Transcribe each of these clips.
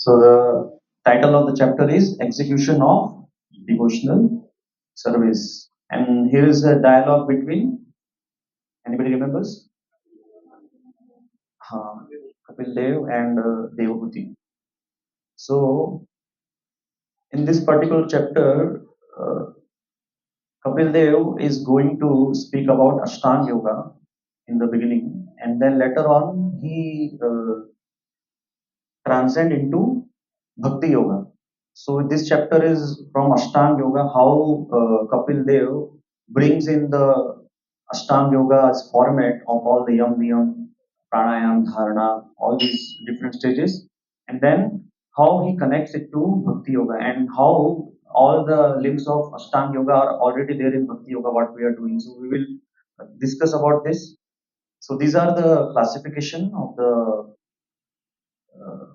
So the title of the chapter is Execution of Devotional Service. And here is a dialogue between, anybody remembers? Kapil Dev and Devahuti. So in this particular chapter, uh, Kapil Dev is going to speak about Ashtanga Yoga in the beginning, and then later on he transcend into Bhakti-yoga. So this chapter is from Ashtanga Yoga, how Kapil Dev brings in the Ashtanga Yoga as format of all the Yam Niyam, Pranayam, Dharana, all these different stages, and then how he connects it to Bhakti Yoga and how all the limbs of Ashtanga Yoga are already there in Bhakti Yoga, what we are doing. So we will discuss about this. So these are the classification of the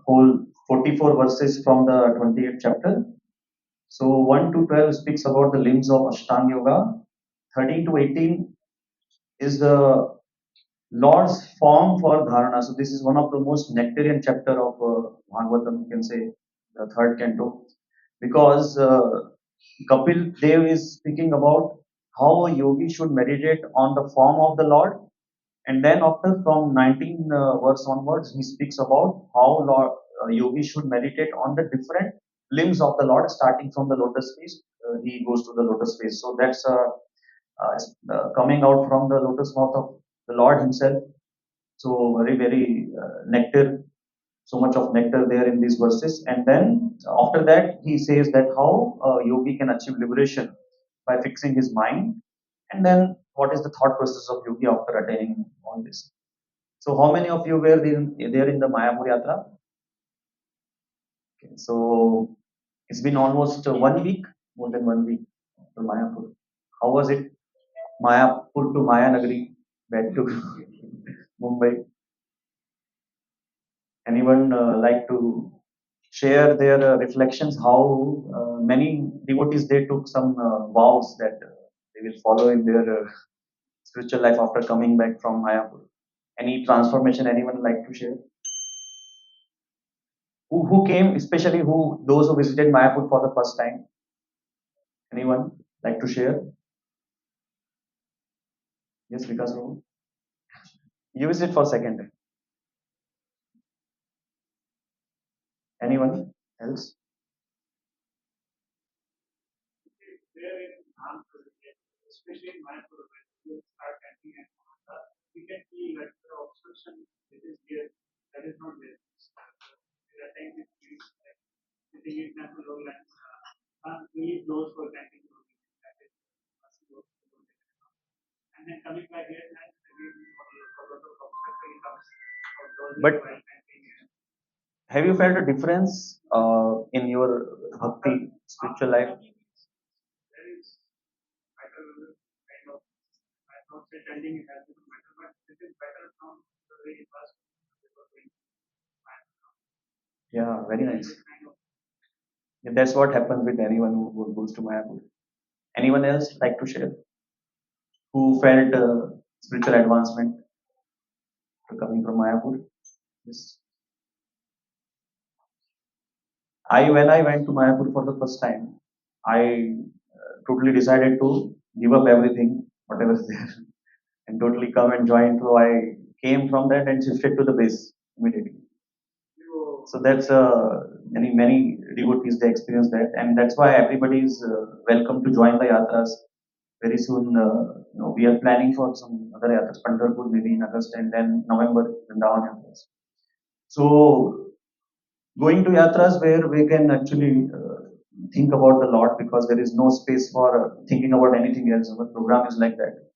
whole 44 verses from the 28th chapter. So 1 to 12 speaks about the limbs of Ashtanga Yoga. 13 to 18 is the Lord's form for dharana. So this is one of the most nectarian chapter of Bhagavatam, you can say, the third canto, because Kapil Dev is speaking about how a yogi should meditate on the form of the Lord. And then after from 19 verse onwards, he speaks about how Lord, yogi should meditate on the different limbs of the Lord, starting from the lotus face. He goes to the lotus face. So that's coming out from the lotus mouth of the Lord himself. So very, very nectar, so much of nectar there in these verses. And then after that, he says that how a yogi can achieve liberation by fixing his mind. And then what is the thought process of yogi after attaining all this. So how many of you were there in the Mayapur Yatra? Okay, so it's been almost 1 week, more than 1 week after Mayapur. How was it? Mayapur to Mayanagari, back to Mumbai. Anyone like to share their reflections? How many devotees they took some vows that they will follow in their spiritual life after coming back from Mayapur? Any transformation anyone like to share? Who came, especially who those who visited Mayapur for the first time? Anyone like to share? Yes, Vikas Prabhu. You visit for second time. Anyone else? Especially in Mayapur, when you start chanting and we can feel that the obstruction which is here, that is not there. At times it feels like sitting in natural lowlands, really close for chanting. And then coming back here, and again, a lot of obstruction comes of those But while chanting. have you felt a difference in your bhakti spiritual life? There is better kind of, I don't say chanting it has become better, but it is better from the way it was before doing. Yeah, very nice. Yeah, that's what happens with anyone who goes to Mayapur. Anyone else like to share? Who felt spiritual advancement after coming from Mayapur? Yes. When I went to Mayapur for the first time, I totally decided to give up everything, whatever is there, and totally come and join. So I came from that and shifted to the base immediately. So that's many devotees they experience that, and that's why everybody is welcome to join the yatras. Very soon, we are planning for some other yatras, Pandharpur maybe in August, and then November Vrindavan yatras. So going to yatras where we can actually think about the Lord, because there is no space for thinking about anything else. Our program is like that.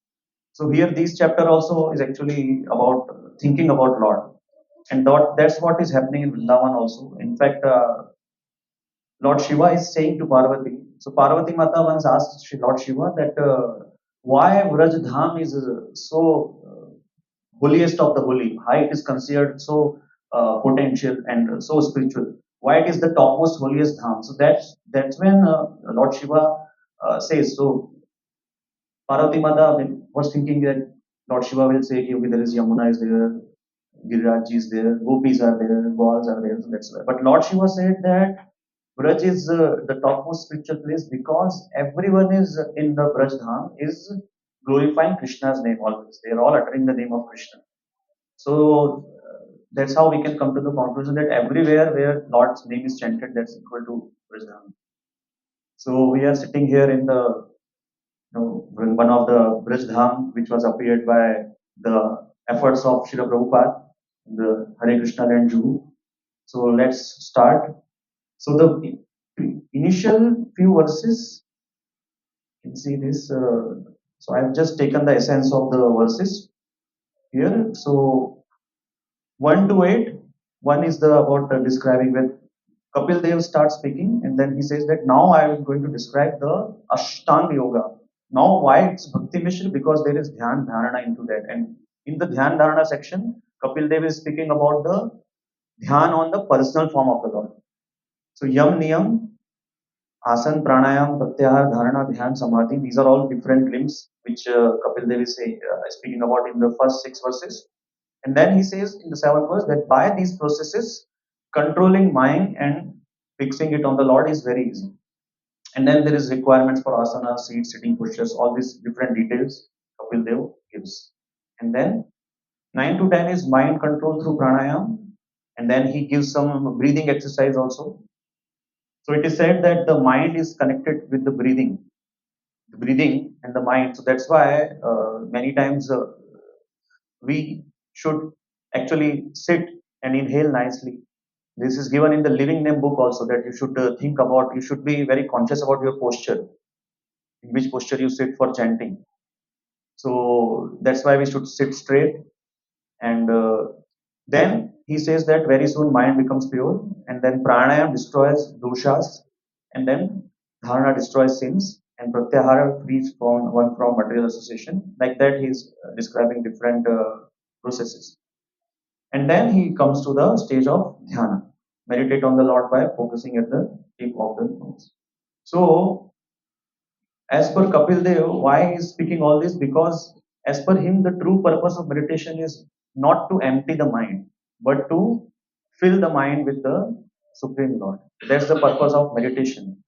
So here, this chapter also is actually about thinking about Lord, and that's what is happening in Vrindavan also. In fact, Lord Shiva is saying to Parvati. So Parvati Mata once asked Lord Shiva that why Vraj Dham is so holiest of the holy, why it is considered so potential and so spiritual, why it is the topmost holiest dham. So that's when Lord Shiva says. So Parvati Mata was thinking that Lord Shiva will say, okay, there is Yamuna is there, Giriraj is there, gopis are there, balls are there. So that's why. But Lord Shiva said that Braj is the topmost spiritual place because everyone is in the Braj Dham is glorifying Krishna's name always. They are all uttering the name of Krishna. So that's how we can come to the conclusion that everywhere where Lord's name is chanted, that's equal to Braj Dham. So we are sitting here in the one of the Braj Dham, which was appeared by the efforts of Srila Prabhupada, the Hare Krishna land Juhu. So let's start. So the initial few verses, you can see this. So I've just taken the essence of the verses here. So 1 to 8, one is the about describing when Kapil Dev starts speaking, and then he says that now I am going to describe the Ashtanga Yoga. Now, why it's Bhakti Mishra? Because there is Dhyan Dharana into that. And in the Dhyan Dharana section, Kapil Dev is speaking about the Dhyan on the personal form of the Lord. So, Yam Niyam, Asan, Pranayam, Pratyahar, Dharana, Dhyan, Samadhi, these are all different limbs which Kapil Dev is speaking about in the first 6 verses. And then he says in the 7th verse that by these processes, controlling mind and fixing it on the Lord is very easy. And then there is requirements for asana, seat, sitting postures, all these different details Kapil Dev gives. And then 9 to 10 is mind control through pranayam. And then he gives some breathing exercise also. So it is said that the mind is connected with the breathing and the mind. So that's why many times we should actually sit and inhale nicely. This is given in the Living Name book also that you should think about, you should be very conscious about your posture, in which posture you sit for chanting. So that's why we should sit straight. And then he says that very soon mind becomes pure, and then pranayam destroys doshas, and then dharana destroys sins, and pratyahara frees from one from material association. Like that, he's describing different processes. And then he comes to the stage of dhyana. Meditate on the Lord by focusing at the tip of the nose. So, as per Kapil Dev, why he is speaking all this? Because as per him, the true purpose of meditation is not to empty the mind, but to fill the mind with the Supreme Lord. That's the purpose of meditation.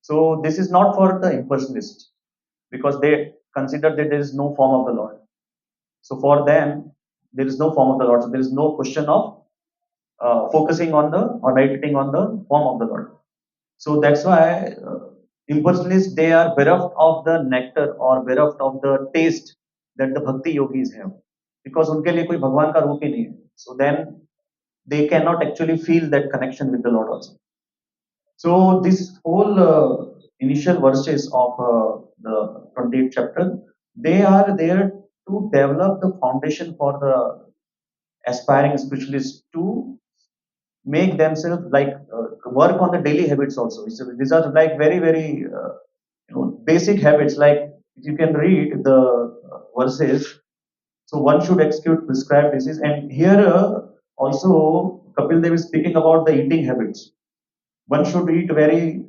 So this is not for the impersonalists because they consider that there is no form of the Lord. So for them, there is no form of the Lord. So there is no question of focusing on the or meditating on the form of the Lord. So that's why impersonalists they are bereft of the nectar or bereft of the taste that the bhakti yogis have because उनके लिए कोई भगवान का रूप ही नहीं है. So then they cannot actually feel that connection with the Lord also. So this whole initial verses of the 28th chapter, they are there to develop the foundation for the aspiring spiritualists to make themselves like work on the daily habits also. So these are like very basic habits. Like if you can read the verses, so one should execute prescribed disease. And here also Kapil Dev is speaking about the eating habits. One should eat very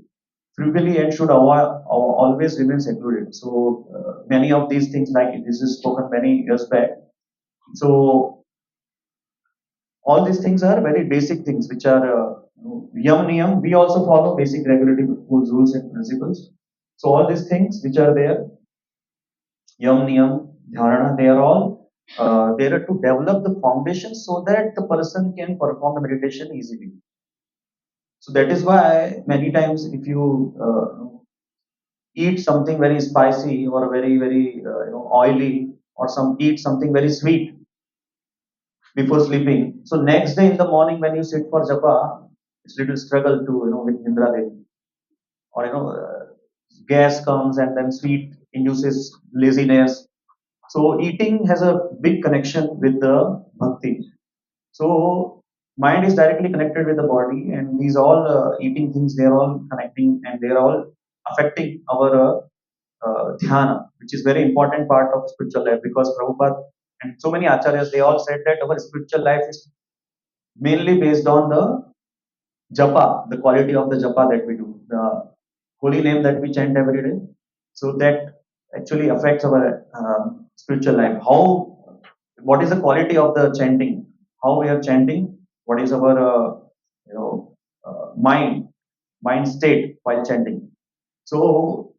frugally and should always remain secluded. So many of these things, like this is spoken many years back. So all these things are very basic things which are yam niyam. We also follow basic regulatory rules and principles. So all these things which are there, yam niyam, dharana, they are all there to develop the foundation so that the person can perform the meditation easily. So that is why many times if you eat something very spicy or very oily or eat something very sweet before sleeping. So next day in the morning when you sit for japa, it's little struggle to with Nindra Devi. Or gas comes and then sweet induces laziness. So eating has a big connection with the bhakti. So mind is directly connected with the body, and these all eating things they are all connecting and they are all affecting our dhyana, which is very important part of spiritual life because Prabhupada and so many acharyas they all said that our spiritual life is mainly based on the japa, the quality of the japa that we do, the holy name that we chant every day. So that actually affects our spiritual life. What is the quality of the chanting? how we are chanting, what is our mind state while chanting. So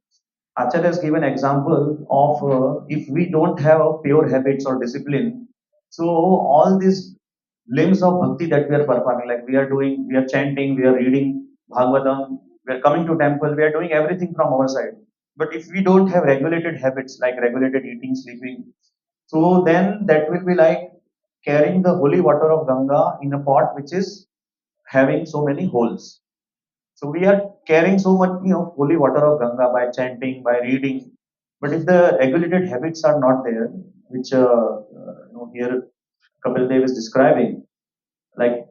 Acharya has given example of if we don't have a pure habits or discipline, so all these limbs of bhakti that we are performing, like we are chanting, we are reading Bhagavatam, we are coming to temple, we are doing everything from our side. But if we don't have regulated habits like regulated eating, sleeping, so then that will be like carrying the holy water of Ganga in a pot which is having so many holes. So we are carrying so much, holy water of Ganga by chanting, by reading. But if the regulated habits are not there, which here Kapil Dev is describing, like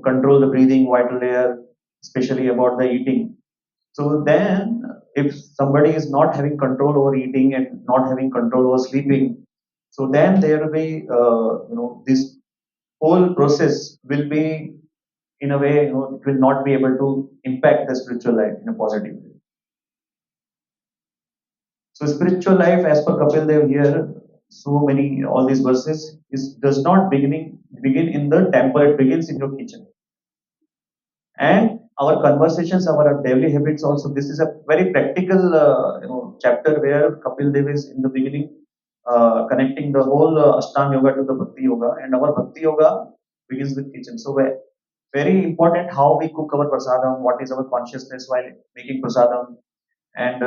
control the breathing, vital layer, especially about the eating. So then, if somebody is not having control over eating and not having control over sleeping, so then there will be, this whole process will be in a way, it will not be able to impact the spiritual life in a positive way. So spiritual life, as per Kapil Dev here, so many all these verses is does not begin in the temple. It begins in your kitchen. And our conversations, our daily habits also. This is a very practical, chapter where Kapil Dev is in the beginning connecting the whole Ashtanga Yoga to the Bhakti Yoga, and our Bhakti Yoga begins with kitchen. So very important how we cook our prasadam, what is our consciousness while making prasadam, and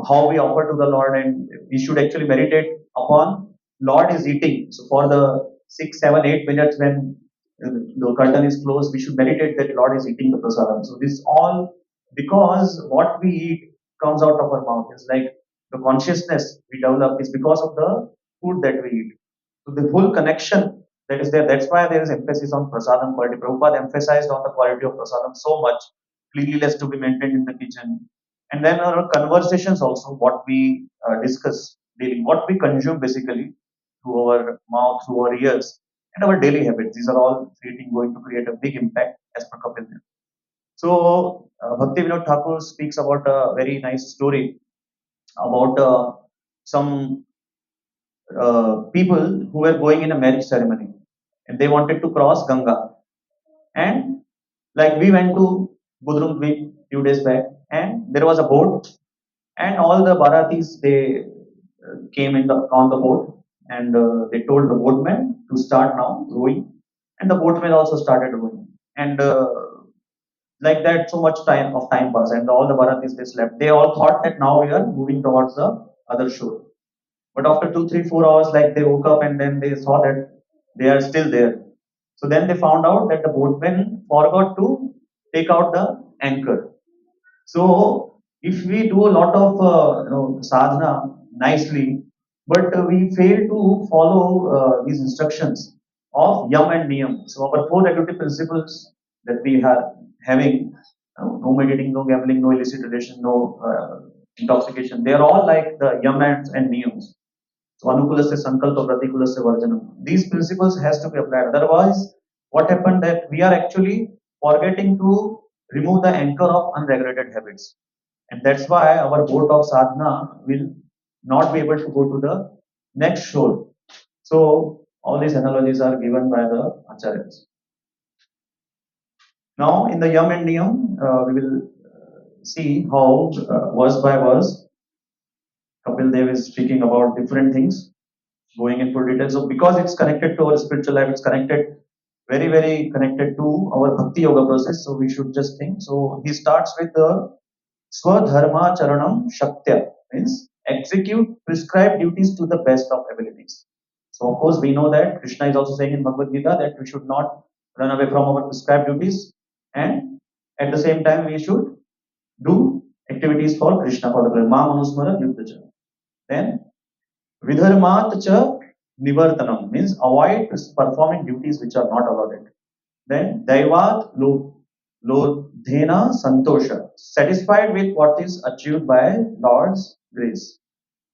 how we offer to the Lord, and we should actually meditate upon Lord is eating. So for the 6, 7, 8 minutes when the curtain is closed, we should meditate that Lord is eating the prasadam. So this all because what we eat comes out of our mouth. It's like the consciousness we develop is because of the food that we eat. So the full connection that is there. That's why there is emphasis on prasadam quality. Prabhupada emphasized on the quality of prasadam so much. Cleanliness to be maintained in the kitchen, and then our conversations also, what we discuss daily, what we consume basically through our mouth, through our ears, and our daily habits. These are all going to create a big impact as per Kapil Dev. So Bhakti Vinod Thakur speaks about a very nice story about some people who were going in a marriage ceremony and they wanted to cross Ganga. And like we went to Budrum Dweep few days back, and there was a boat, and all the Baratis they came on the boat, and they told the boatman to start now rowing, and the boatman also started rowing, and like that so much time passed, and all the Baratis they slept. They all thought that now we are moving towards the other shore. But after 2, 3, 4 hours, like they woke up and then they saw that they are still there. So then they found out that the boatman forgot to take out the anchor. So if we do a lot of sadhana nicely, but we fail to follow these instructions of yam and niyam. So our four regulative principles that we are having, no meditating, no gambling, no illicit relation, no intoxication. They are all like the yam and niyams. So anukulasya sankalpa pratikulasya varjanam. These principles has to be applied. Otherwise, what happened that we are actually forgetting to remove the anchor of unregulated habits. And that's why our boat of sadhana will not be able to go to the next shore. So all these analogies are given by the acharyas. Now in the yam and niyam, we will see how verse by verse Kapil Dev is speaking about different things, going in full detail. So because it's connected to our spiritual life, it's connected very, very connected to our bhakti yoga process. So we should just think. So he starts with the Swadharma Charanam Shaktya, means execute prescribed duties to the best of abilities. So of course we know that Krishna is also saying in Bhagavad Gita that we should not run away from our prescribed duties, and at the same time we should do activities for Krishna, for the glory. Ma manusmara yuddhacha. Then Vidharmat cha nivartanam, means avoid performing duties which are not allotted. Then Daivat Lodhena Santosha, satisfied with what is achieved by Lord's grace.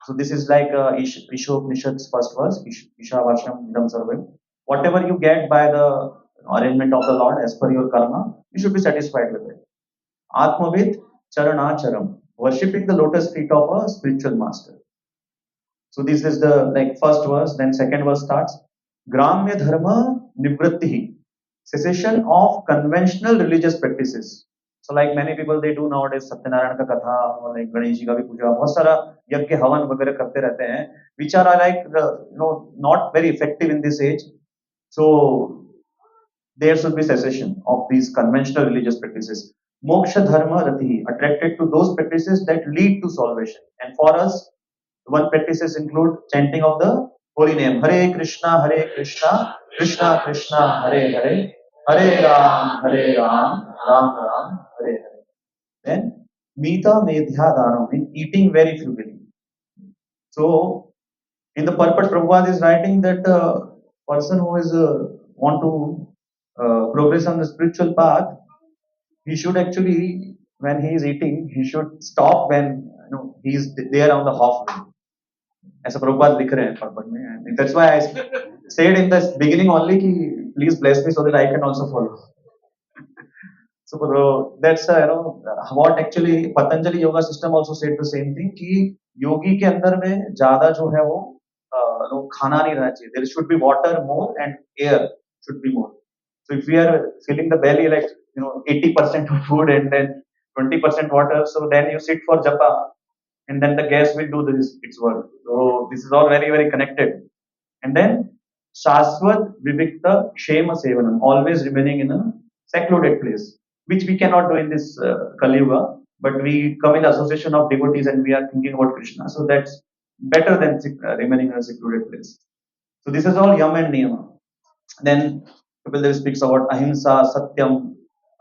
So this is like Ishopanishad's first verse, Ishavasham Idam Sarvam. Whatever you get by the arrangement of the Lord as per your karma, you should be satisfied with it. Atmavid Charanacharam, worshipping the lotus feet of a spiritual master. So this is the like first verse, then second verse starts. Gramya Dharma Nivritti, cessation of conventional religious practices. So like many people they do nowadays Satyanarayana का कथा और like Ganesh ji का भी पूजा बहुत सारा यज्ञ हवन वगैरह करते रहते हैं which are like not very effective in this age. So there should be cessation of these conventional religious practices. Moksha dharma rati, attracted to those practices that lead to salvation. And for us, one practices include chanting of the holy name. Hare Krishna, Krishna Krishna, Hare Ram, Ram Ram, Hare Hare. Then Mita Medhya Dhanam, in eating very frugally. So in the purport, Prabhupada is writing that person who is want to progress on the spiritual path, he should actually, when he is eating, he should stop when he is there on the halfway. ऐसा प्रभुपाद लिख रहे हैं purport में, and that's why I said in the beginning only कि please bless me so that I can also follow. So that's what actually Patanjali yoga system also said the same thing कि योगी के अंदर में ज्यादा जो है वो खाना नहीं रहना चाहिए. There should be water more and air should be more. So if we are filling the belly like 80% of food and then 20% water, so then you sit for japa and then the gas will do this its work. So this is all very very connected. And then Shaswat Vivikta Kshema Sevanam, always remaining in a secluded place, which we cannot do in this Kali Yuga, but we come in association of devotees and we are thinking about Krishna. So that's better than remaining in a secluded place. So this is all Yam and Niyama. Then Kapil Dev speaks about Ahimsa, Satyam,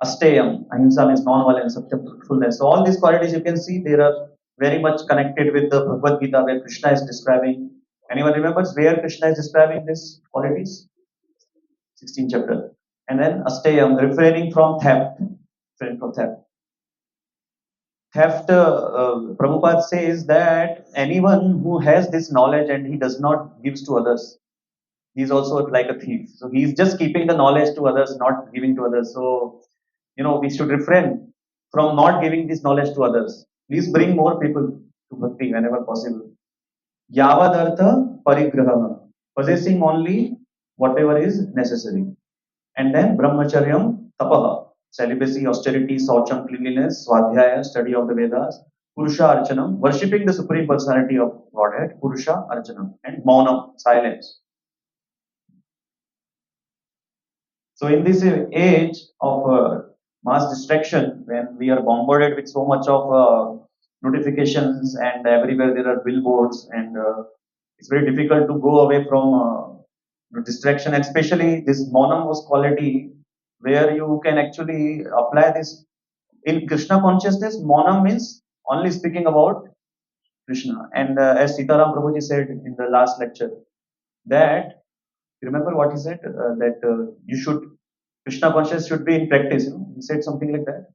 Asteyam. Ahimsa means non-violence, Satyam, truthfulness. So all these qualities you can see they are very much connected with the Bhagavad Gita where Krishna is describing. Anyone remembers where Krishna is describing these qualities? 16th chapter. And then Asteyam, refraining from theft. Refraining from theft. Theft, Prabhupada says that anyone who has this knowledge and he does not gives to others, he's also like a thief. So he's just keeping the knowledge to others, not giving to others. So, we should refrain from not giving this knowledge to others. Please bring more people to bhakti whenever possible. Yavadartha parigraha, possessing only whatever is necessary. And then brahmacharyam tapaha, celibacy, austerity, saucham, cleanliness, swadhyaya, study of the Vedas, purusha archanam, worshipping the supreme personality of Godhead, purusha archanam, and maunam, silence. So in this age of mass distraction, when we are bombarded with so much of notifications and everywhere there are billboards, and it's very difficult to go away from distraction, especially this monomos quality, where you can actually apply this in Krishna consciousness. Monam means only speaking about Krishna, and as Sitaram Prabhuji said in the last lecture, that remember what he said that you should Krishna consciousness should be in practice. He said something like that.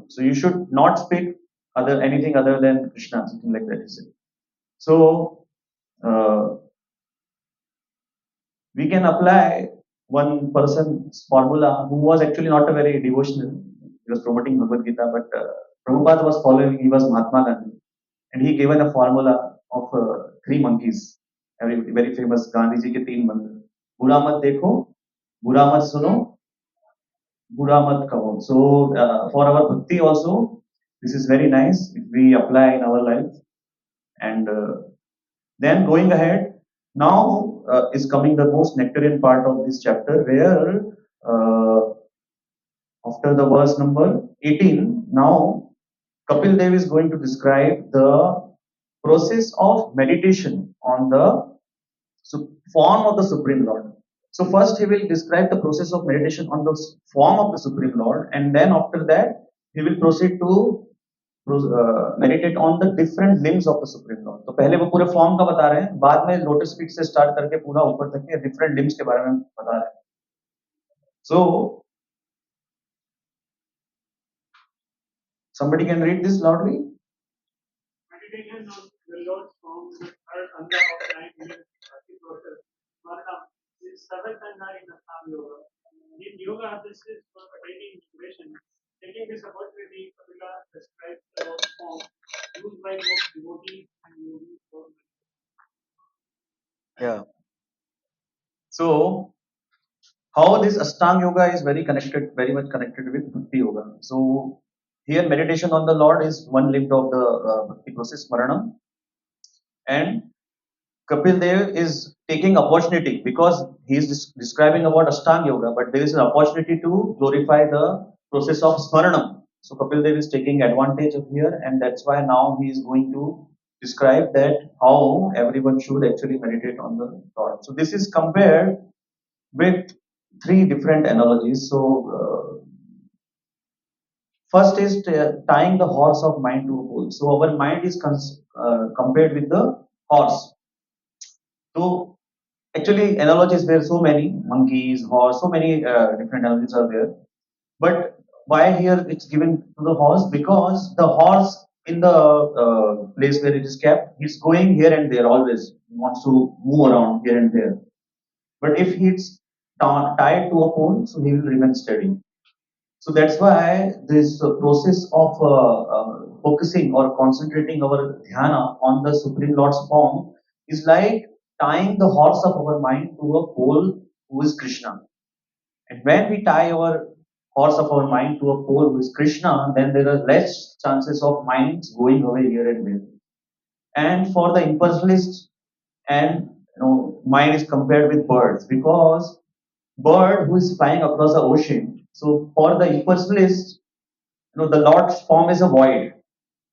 So you should not speak anything other than Krishna, something like that. He said. So uh, we can apply one person's formula who was actually not a very devotional. He was promoting Bhagavad Gita, but Prabhupada was following. He was Mahatma Gandhi, and he given a formula of three monkeys. Very famous Gandhi ji के तीन मंत्र. बुरा मत देखो, बुरा मत सुनो, बुरा मत कहो. So for our bhakti also, this is very nice if we apply in our life. And then going ahead, now is coming the most nectarian part of this chapter, where after the verse number 18, now Kapil Dev is going to describe the process of meditation on the form of the Supreme Lord. So first he will describe the process of meditation on the form of the Supreme Lord, and then after that he will proceed to meditate on the different limbs of the Supreme Lord. तो पहले वो पूरे form का बता रहे हैं, बाद में लोटस फीट से स्टार्ट करके पूरा ऊपर तक के डिफरेंट लिम्स के बारे में बता रहे हैं. So somebody can read this loudly. Meditation on the Lord's form, the third anga of the 9 million process. Varnam is seventh anga in Ashtanga Yoga. In yoga, this is for attaining integration. Taking this opportunity, Kapila describes the Lord's form used by both devotees and yogis for meditation. Yeah. So how this Ashtanga Yoga is very connected, very much connected with Bhakti Yoga. So here meditation on the Lord is one limb of the Bhakti process, Maranam, and Kapil Dev is taking opportunity because he is describing about Ashtanga Yoga, but there is an opportunity to glorify the process of Smaranam. So Kapil Dev is taking advantage of here, and that's why now he is going to describe that how everyone should actually meditate on the Lord. So this is compared with three different analogies. So first is tying the horse of mind to a pole. So our mind is compared with the horse. So actually, analogies there are so many monkeys, horse, so many different analogies are there. But why here it's given to the horse? Because the horse in the place where it is kept, he's going here and there always. He wants to move around here and there. But if he's tied to a pole, so he will remain steady. So that's why this process of focusing or concentrating our dhyana on the Supreme Lord's form is like tying the horse of our mind to a pole who is Krishna. And when we tie our horse of our mind to a pole who is Krishna, then there are less chances of minds going away here and there. And for the impersonalist, and mind is compared with birds because bird who is flying across the ocean. So for the impersonalist, the Lord's form is a void.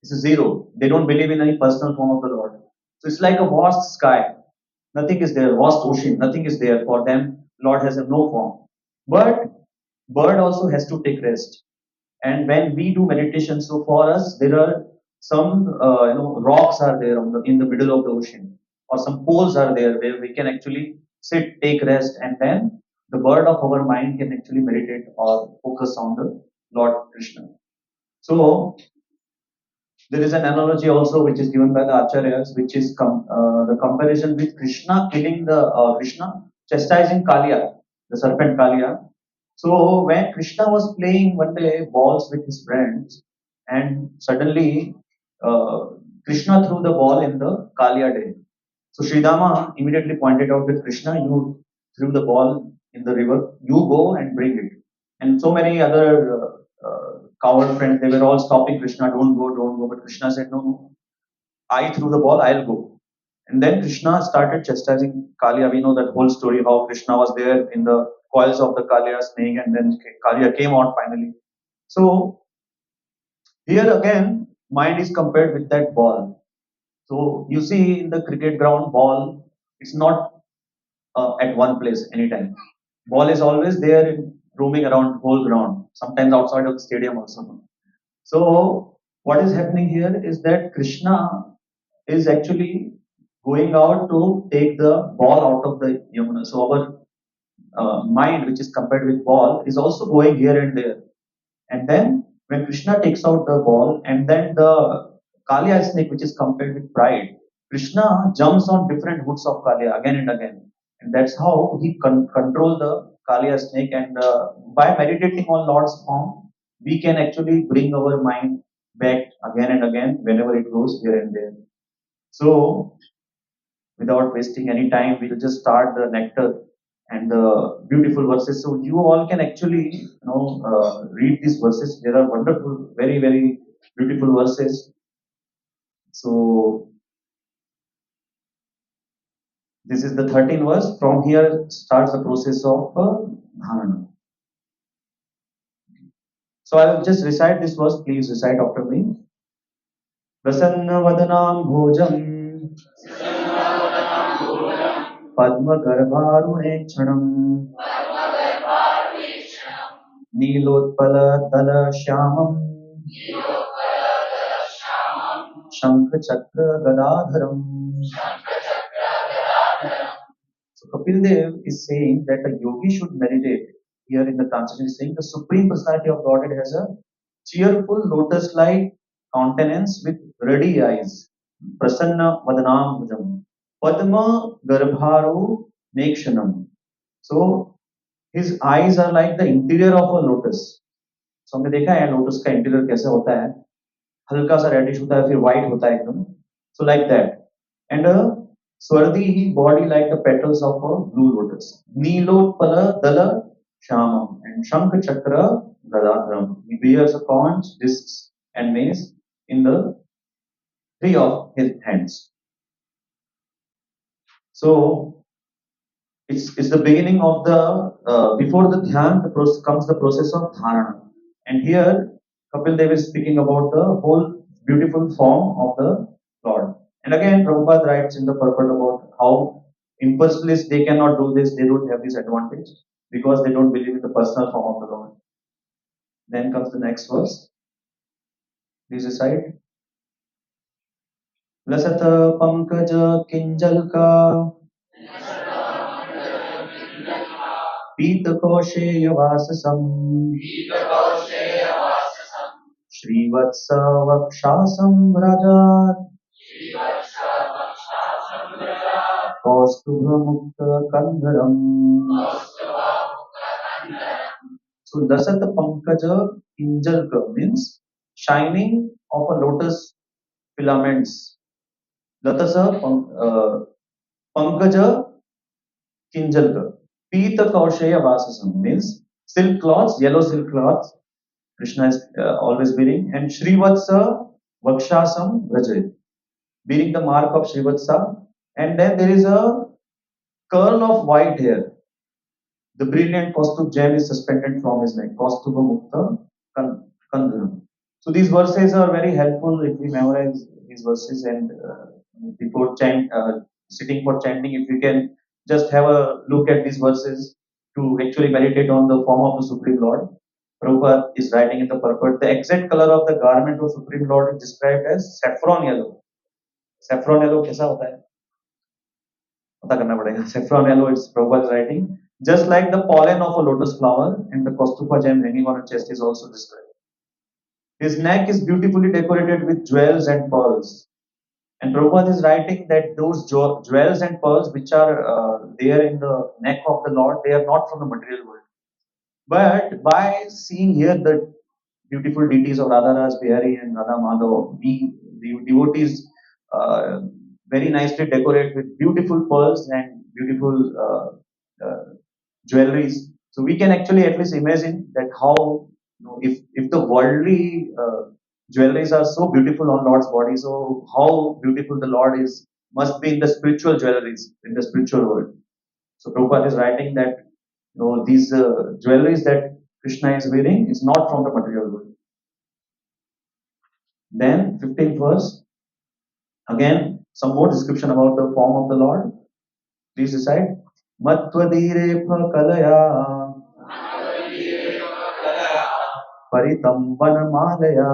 It's a zero. They don't believe in any personal form of the Lord. So it's like a vast sky. Nothing is there. Vast ocean. Nothing is there for them. Lord has a no form. But bird also has to take rest. And when we do meditation, so for us there are some rocks are there in the middle of the ocean, or some poles are there where we can actually sit, take rest, and then the bird of our mind can actually meditate or focus on the Lord Krishna. So there is an analogy also which is given by the acharyas, which is the comparison with Krishna killing the Krishna chastising Kaliya, the serpent Kaliya. So when Krishna was playing one day balls with his friends, and suddenly uh, Krishna threw the ball in the Kaliya day. So Sridama immediately pointed out that Krishna, you threw the ball in the river, you go and bring it. And so many other coward friends, they were all stopping Krishna, don't go, don't go. But Krishna said, no, no, I threw the ball, I'll go. And then Krishna started chastising Kaliya. We know that whole story how Krishna was there in the coils of the Kaliya snake, and then Kaliya came out finally. So here again, mind is compared with that ball. So you see in the cricket ground, ball, it's not at one place anytime. Ball is always there roaming around whole ground, sometimes outside of the stadium also. So what is happening here is that Krishna is actually going out to take the ball out of the Yamuna. So our mind, which is compared with ball, is also going here and there. And then when Krishna takes out the ball, and then the Kaliya snake, which is compared with pride, Krishna jumps on different hooks of Kaliya again and again. And that's how he control the Kaliya snake. And by meditating on Lord's form, we can actually bring our mind back again and again whenever it goes here and there. So without wasting any time, we'll just start the nectar and the beautiful verses. So you all can actually, read these verses. There are wonderful, very, very beautiful verses. So this is the 13th verse. From here starts the process of dharana. So I will just recite this verse. Please recite after me. Prasanna vadanam bhojam padma garbharune chanam Nilotpal तल श्यामम शंख चक्र गदाधरम. So Kapil Dev is saying that a yogi should meditate. Here in the translation is saying the Supreme Personality of Godhead has a cheerful lotus-like countenance with ruddy eyes. Prasanna vadanam bhujam. Padma garbharu nekshanam. So his eyes are like the interior of a lotus. So हमने देखा है lotus का interior कैसे होता है, हल्का सा reddish होता है फिर व्हाइट होता है एकदम. So like that. And Swardihi, body like the petals of a blue lotus. Nilotpala dala shamam. And Shankh Chakra Gadadharam. He bears a conch, discs, and mace in the three of his hands. So it's the beginning of the before the dhyan comes the process of dharana, and here Kapil Dev is speaking about the whole beautiful form of the Lord. And again, Prabhupada writes in the purport about how impulsionists they cannot do this, they don't have this advantage because they don't believe in the personal form of the Lord. Then comes the next verse. Please recite. लसत Pankaj Kinjal का पीत कौशेय वाससम Srivatsa वक्षासं व्रजात् कौस्तुभमुक्तकन्धरम्. So Lasat Pankaja Kinjalka means shining of a lotus filaments. Latasa Pankaja Kinjalka. Pita Kaushaya Vasasam means silk cloths, yellow silk cloths. Krishna is always wearing, and Shrivatsa Vakshasam Vrajay, bearing the mark of Shrivatsa, and then there is a curl of white hair. The brilliant Kaustubh gem is suspended from his neck. Kaustubha Mukta Kandharam. So these verses are very helpful if we memorize these verses, and before sitting for chanting, if we can just have a look at these verses to actually meditate on the form of the Supreme Lord. Prabhupada is writing in the purport, the exact color of the garment of Supreme Lord is described as saffron yellow. Saffron yellow कैसा होता है? पता करना पड़ेगा. Saffron yellow is Prabhupada writing. Just like the pollen of a lotus flower and the Kaustupa gem hanging on his chest is also described. His neck is beautifully decorated with jewels and pearls. And Prabhupada is writing that those jewels and pearls which are there in the neck of the Lord, they are not from the material world. But by seeing here the beautiful deities of Radha Ras, Bihari and Radha Madhav, the devotees very nicely decorate with beautiful pearls and beautiful jewelries. So we can actually at least imagine that how, if the worldly jewelries are so beautiful on Lord's body, so how beautiful the Lord is must be in the spiritual jewelries in the spiritual world. So Prabhupada is writing that these jewelries that Krishna is wearing is not from the material world. Then 15th verse, again some more description about the form of the Lord. Please recite. Matvadire kalaya परितं वनमालया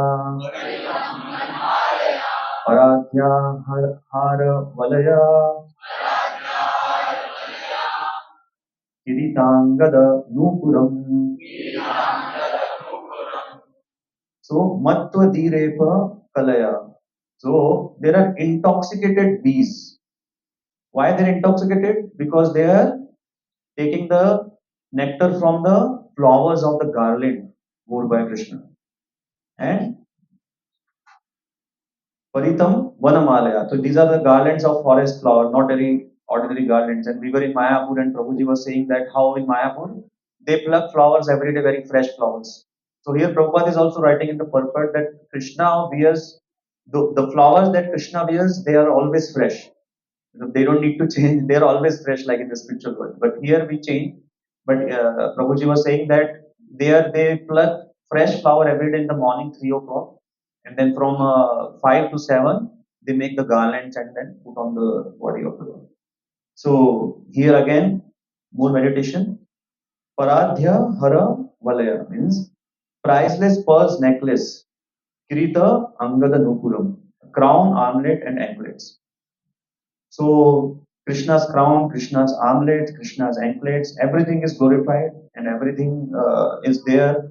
पराध्या हारवलया किरीटाङ्गद नूपुरम्. So Mattvadirepa Kalaya. So there are intoxicated bees. Why they're intoxicated? Because they are taking the nectar from the flowers of the garland worn by Krishna. And Paritam Vanamalaya. So these are the garlands of forest flower, not any ordinary garlands. And we were in Mayapur and Prabhuji was saying that how in Mayapur they pluck flowers every day, very fresh flowers. So here Prabhupada is also writing in the purport that Krishna wears, the flowers that Krishna wears, they are always fresh. They don't need to change, they are always fresh like in the spiritual world. But here we change. But Prabhuji was saying that there they pluck fresh flower every day in the morning, 3 o'clock, and then from 5 to 7 they make the garlands and then put on the body of the Lord. So here again more meditation. Paradhya Hara Valaya means priceless pearls necklace, Kirita Angada Nupuram, crown, armlet and anklets. So Krishna's crown, Krishna's armlets, Krishna's anklets, everything is glorified and everything is there,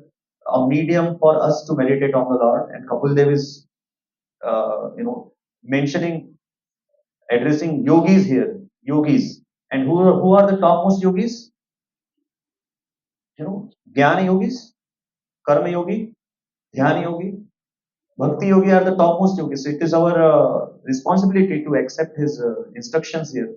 a medium for us to meditate on the Lord. And Kapil Dev is, mentioning, addressing yogis here, yogis. And who are the topmost yogis? Jnana yogis, karma yogi, dhyana yogi, bhakti yogi are the topmost yogis. So it is our responsibility to accept his instructions here.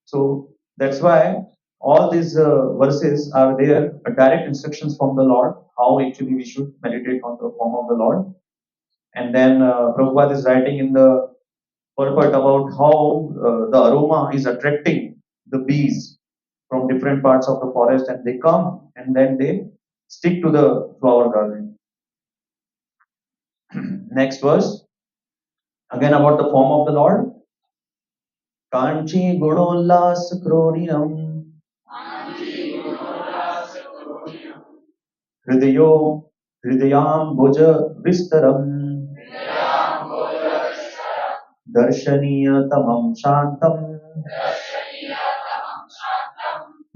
So that's why all these verses are there, direct instructions from the Lord, how actually we should meditate on the form of the Lord. And then Prabhupada is writing in the purport about how the aroma is attracting the bees from different parts of the forest, and they come and then they stick to the flower garden. Next verse, again about the form of the Lord. Kanchi gunollas kroninam hridayo hridayam bhuja vistaram darshaniyatamam shantam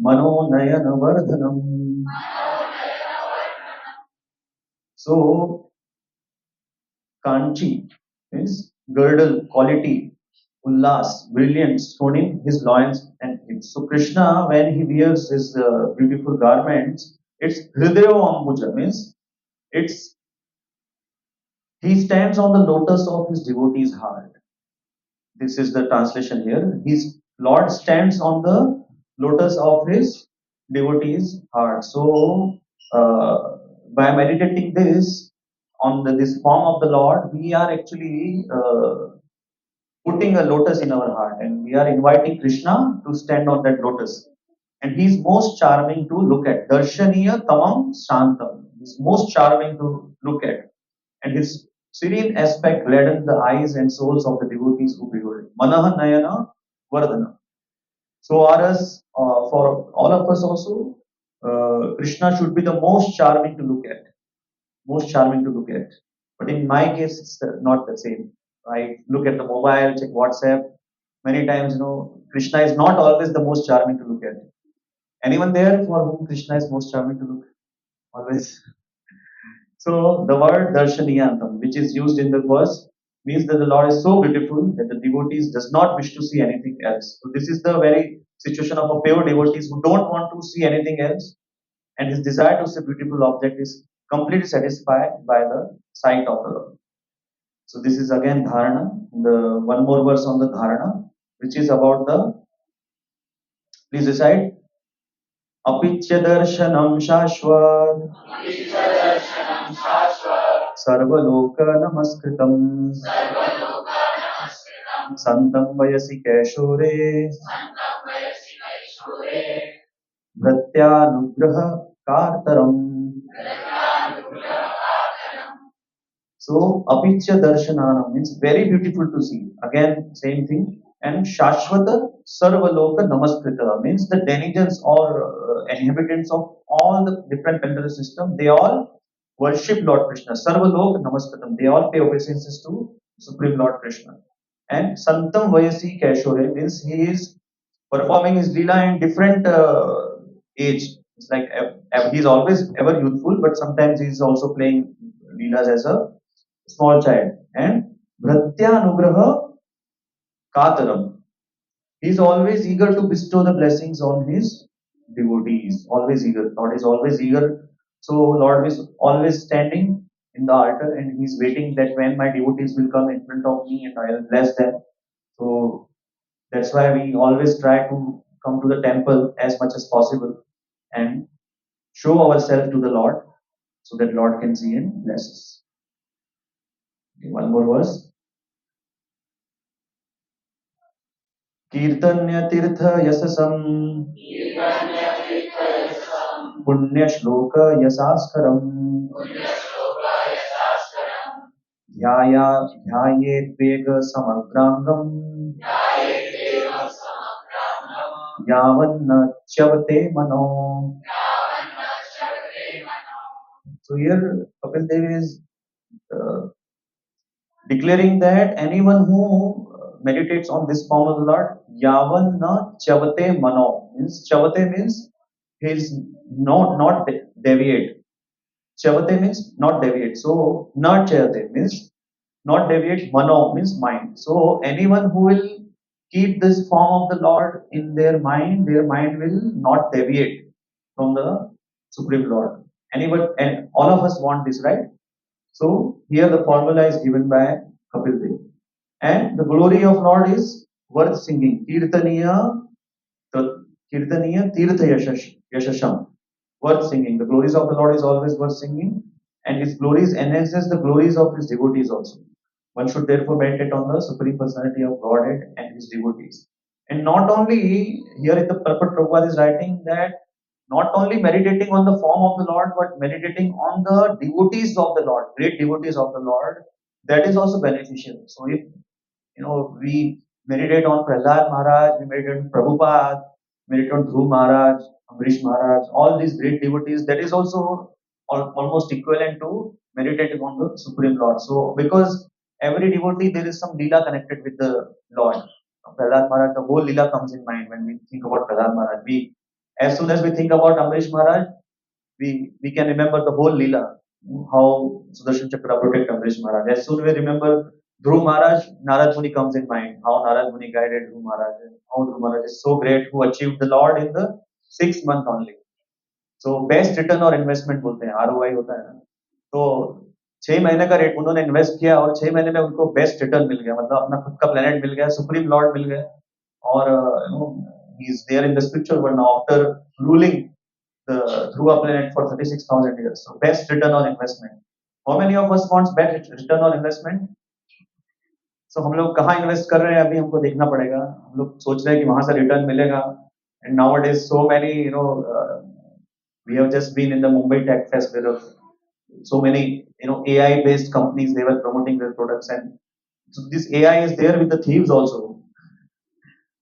manonayana vardhanam. So Kanchi means girdle, quality, ullas, brilliance, stoning his loins and hips. So Krishna, when he wears his beautiful garments, it's Hridayo Ambuja, means it's he stands on the lotus of his devotee's heart. This is the translation here. His Lord stands on the lotus of his devotee's heart. So by meditating this on this form of the Lord, we are actually putting a lotus in our heart, and we are inviting Krishna to stand on that lotus. And he is most charming to look at. Darshaniya tamam shantam. He's most charming to look at. And his serene aspect gladdens the eyes and souls of the devotees who behold him. Manaha nayana vardhana. So for all of us also, Krishna should be the most charming to look at. Most charming to look at. But in my case, it's not the same. I look at the mobile, check WhatsApp. Many times, Krishna is not always the most charming to look at. Anyone there for whom Krishna is most charming to look? Always. So the word darshaniyantam, which is used in the verse, means that the Lord is so beautiful that the devotees does not wish to see anything else. So this is the very situation of a pure devotees who don't want to see anything else, and his desire to see beautiful object is completely satisfied by the sight of the Lord. So this is again dharana. The one more verse on the dharana, which is about the. Please recite. Apicya darshanam shashvat sarvaloka namaskritam santam vayasi kaishore bhratyanugraha kartaram. So apicya darshananam means very beautiful to see. Again, same thing. And shashvata sarvaloka namaskrita means the denizens or inhabitants of all the different planetary system, they all worship Lord Krishna. Sarvaloka namaskritam. They all pay obeisances to Supreme Lord Krishna. And santam vayasi kaishore means he is performing his lila in different age. It's like he's always ever youthful, but sometimes he's also playing leelas as a small child. And Bhratyanugraha Kataram. He is always eager to bestow the blessings on his devotees. Always eager. Lord is always eager. So Lord is always standing in the altar and he's waiting that when my devotees will come in front of me and I'll bless them. So that's why we always try to come to the temple as much as possible and show ourselves to the Lord so that Lord can see and bless us. Okay, one more verse. कीर्तन्य तीर्थ यशसं पुण्य श्लोक यशास्करम् ध्यायेद्वेग समग्रांगम यावन्न च्यवते मनो. So here Kapil Dev is declaring that anyone who meditates on this form of the Lord, yavanna chavate mano, means chavate means he is not deviate. Chavate means not deviate. So not chavate means not deviate. Mano means mind. So anyone who will keep this form of the Lord in their mind will not deviate from the Supreme Lord. Anyone and all of us want this, right? So here the formula is given by Kapil Dev. And the glory of Lord is worth singing. Kirtaniya Tirtha Yashasham. Worth singing. The glories of the Lord is always worth singing, and His glories enhances the glories of His devotees also. One should therefore meditate on the Supreme Personality of Godhead and His devotees. And not only here in the purport Prabhupada is writing that not only meditating on the form of the Lord, but meditating on the devotees of the Lord, great devotees of the Lord, that is also beneficial. So if we meditate on Prahlad Maharaj, we meditate on Prabhupada, meditate on Dhruv Maharaj, Amrish Maharaj, all these great devotees, that is also almost equivalent to meditating on the Supreme Lord. So, because every devotee, there is some Leela connected with the Lord. Prahlad Maharaj, the whole Leela comes in mind when we think about Prahlad Maharaj. As soon as we think about Amrish Maharaj, we can remember the whole Leela, how Sudarshan Chakra protect Amrish Maharaj. As soon as we remember Dhruv Maharaj, Narad Muni comes in mind, how Narad Muni guided Dhruv Maharaj, and how Dhruv Maharaj is so great who achieved the Lord in the 6 month only. So best return और investment बोलते हैं, ROI होता है ना. तो 6 महीने का rate उन्होंने इन्वेस्ट किया और 6 महीने में उनको बेस्ट रिटर्न मिल गया, मतलब अपना खुद का प्लेनेट मिल गया, सुप्रीम लॉर्ड मिल गया, और he is there in the spiritual world now after ruling the Dhruva planet for 36,000 years. So best return on investment. How many of us wants best return on investment? So हम लोग कहाँ invest कर रहे हैं अभी हमको देखना पड़ेगा. हम लोग सोच रहे हैं कि वहां से रिटर्न मिलेगा. And nowadays so many we have just been in the Mumbai Tech Fest where so many AI based companies, they were promoting their products, and so this AI is there with the thieves also.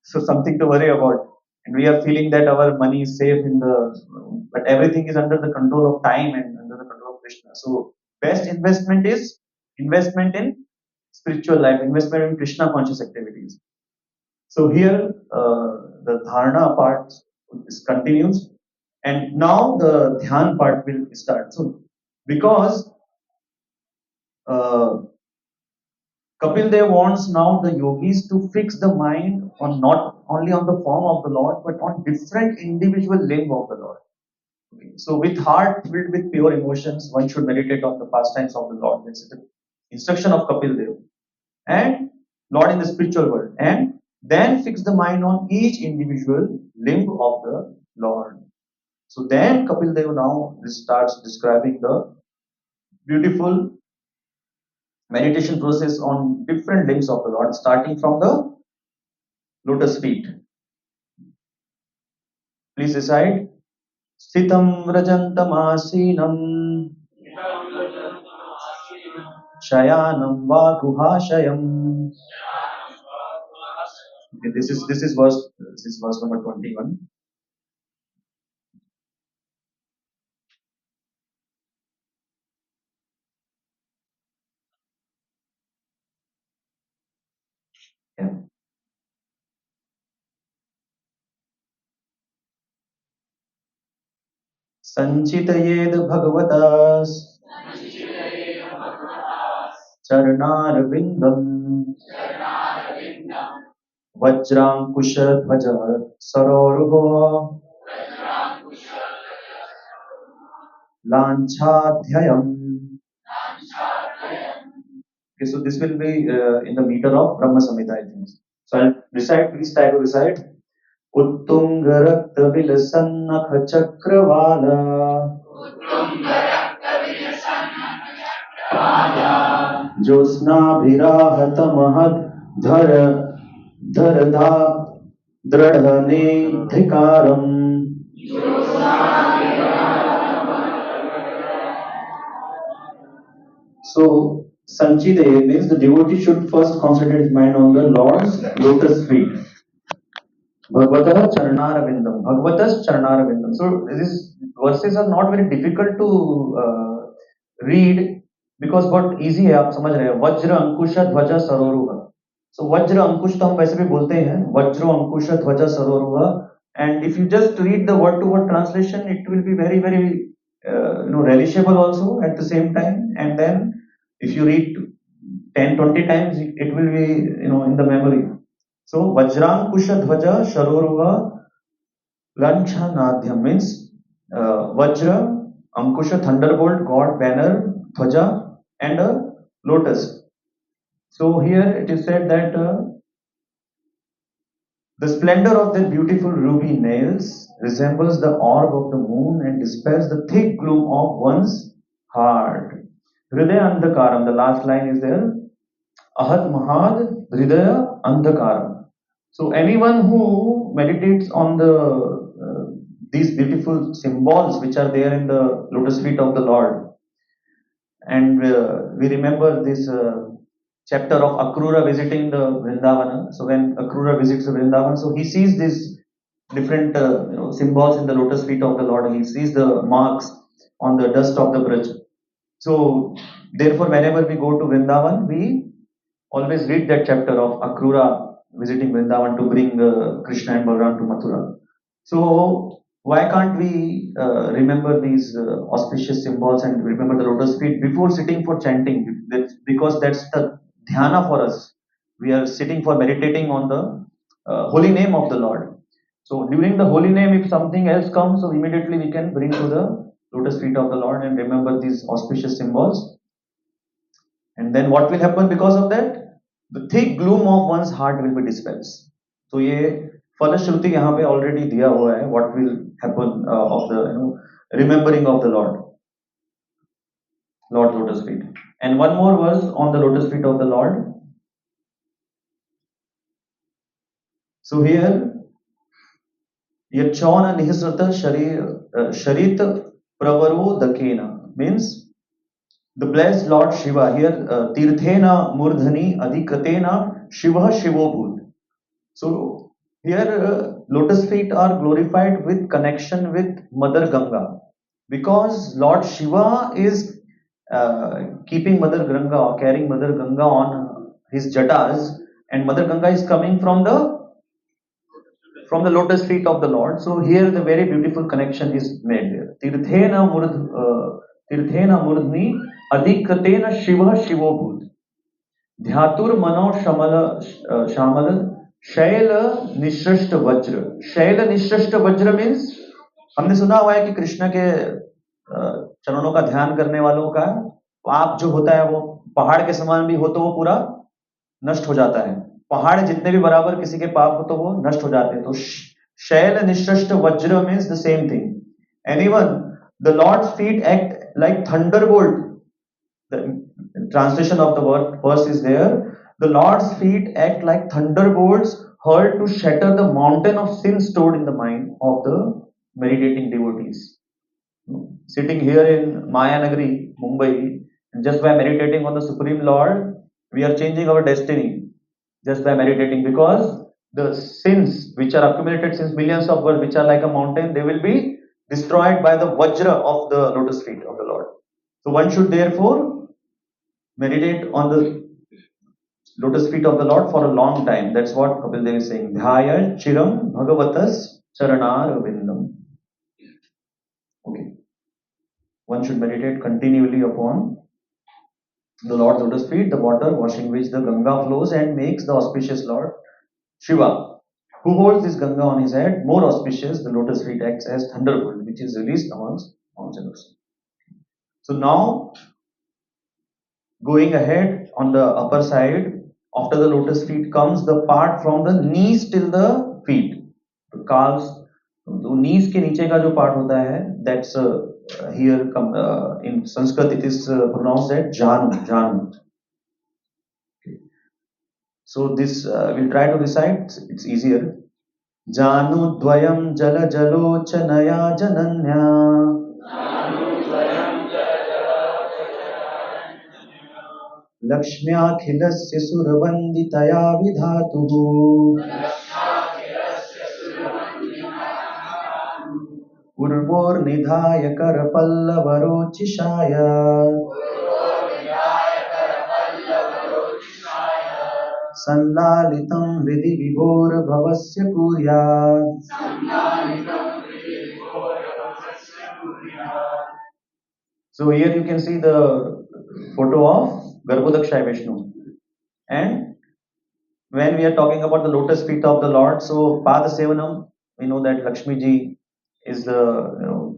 So something to worry about. And we are feeling that our money is safe but everything is under the control of time and under the control of Krishna. So best investment is investment in spiritual life, investment in Krishna conscious activities. So here the dharana part continues, and now the dhyan part will start. So because Kapil Dev wants now the yogis to fix the mind on not only on the form of the Lord, but on different individual limb of the Lord. Okay. So with heart filled with pure emotions, one should meditate on the pastimes of the Lord. That's the instruction of Kapil Dev. And Lord in the spiritual world. And then fix the mind on each individual limb of the Lord. So then Kapil Dev now starts describing the beautiful meditation process on different limbs of the Lord, starting from the lotus feet. Please recite. Sthitam vrajantam asinam shayanam va guhashayam. Okay, this is verse number 21. Yeah. Sanchitayed bhagavatas Charnarvindam Vajrankushadvaja Sarorho Lanchadhyayam. Okay, so this will be in the meter of Brahma Samhita, I think. So I'll recite, please try to recite. उत्तुङ्गरक्तविलसन्नख चक्रवाला ज्योत्स्नाभिराहतमहद्धर धरधा दृढनेधिकारम्. So Sanchidaya means the devotee should first concentrate his mind on the Lord's lotus feet. Bhagavata Charanaravindam. Bhagavatas Charanaravindam. So these verses are not very difficult to read because बहुत easy है, आप समझ रहे हैं. वज्र अंकुश ध्वजा सरोरुह. So वज्र अंकुश तो हम वैसे भी बोलते हैं, वज्रो अंकुश ध्वजा सरोरुह. And if you just read the word to word translation, it will be very very relishable also at the same time. And then if you read 10-20 times, it will be in the memory. So Vajrankusha Dhvaja Sharoruva Lanchanadhyam means Vajra, Ankusha, thunderbolt, God, banner, Dhvaja, and a lotus. So here it is said that the splendor of their beautiful ruby nails resembles the orb of the moon and dispels the thick gloom of one's heart. Hridaya Andhakaram, the last line is there. Ahat Mahad Hridaya Andhakaram. So anyone who meditates on these beautiful symbols which are there in the lotus feet of the Lord, and we remember this chapter of Akrura visiting the Vrindavana. So when Akrura visits the Vrindavan, so he sees these different symbols in the lotus feet of the Lord. He sees the marks on the dust of the Braj. So therefore, whenever we go to Vrindavan, we always read that chapter of Akrura visiting Vrindavan to bring Krishna and Balaram to Mathura. So why can't we remember these auspicious symbols and remember the lotus feet before sitting for chanting? Because that's the dhyana for us. We are sitting for meditating on the holy name of the Lord. So during the holy name, if something else comes, so immediately we can bring to the lotus feet of the Lord and remember these auspicious symbols. And then what will happen because of that? The thick gloom of one's heart will be dispelled. So ये फलश्रुति यहाँ पे already दिया हुआ है. What will happen of the remembering of the Lord lotus feet. And one more verse on the lotus feet of the Lord. So here Yachona Nihisrata Sharit Pravaro Dakena means the blessed Lord Shiva here Tirthena Murdhani Adhikratena Shiva Shivobhut. So here lotus feet are glorified with connection with Mother Ganga because Lord Shiva is keeping Mother Ganga or carrying Mother Ganga on his jatas, and Mother Ganga is coming from the lotus feet of the Lord. So here the very beautiful connection is made there. Tirthena Murdhni Adhikratena Shiva Shivobhut. ध्यातुर मनो श्यामल शैल निश्रेष्ट वज्र. शैल निश्रेष्ट वज्र means हमने सुना हुआ है कि कृष्ण के चरणों का ध्यान करने वालों का पाप जो होता है वो पहाड़ के समान भी हो तो वो पूरा नष्ट हो जाता है. पहाड़ जितने भी बराबर किसी के पाप हो तो वो नष्ट हो जाते हैं. तो शैल निश्रेष्ट वज्र means the same thing. Anyone the lord's feet act like thunderbolt. The translation of the verse is there. The Lord's feet act like thunderbolts hurled to shatter the mountain of sin stored in the mind of the meditating devotees. Sitting here in Mayanagari, Mumbai, just by meditating on the Supreme Lord, we are changing our destiny just by meditating, because the sins which are accumulated since millions of births, which are like a mountain, they will be destroyed by the vajra of the lotus feet of the Lord. So one should therefore meditate on the lotus feet of the Lord for a long time. That's what Kapil Dev is saying. Dhyaya chiram bhagavatas charanar vindam. Okay. One should meditate continually upon the Lord's lotus feet, the water washing which the Ganga flows and makes the auspicious Lord Shiva, who holds this Ganga on his head, more auspicious. The lotus feet acts as thunderbolt, which is released amongst mountains. So now, going ahead on the upper side, after the lotus feet comes the part from the knees till the feet. The calves, तो knees के नीचे का जो part होता है, that's here in Sanskrit it is pronounced as janu. Okay. So this we'll try to recite. It's easier. Janu dvayam jala jalochanaya jananya. लक्ष्म्याखिलस्य सुरवन्दितया विधातुः. पूर्वोर्निधाय करपल्लवरोचिषाय. सल्लालितं हृदि विभोरभवस्य कुर्यात्. So here you can see the photo of Garbhodakshay Vishnu. And when we are talking about the lotus feet of the Lord, so Pada Sevanam, we know that Lakshmi Ji is the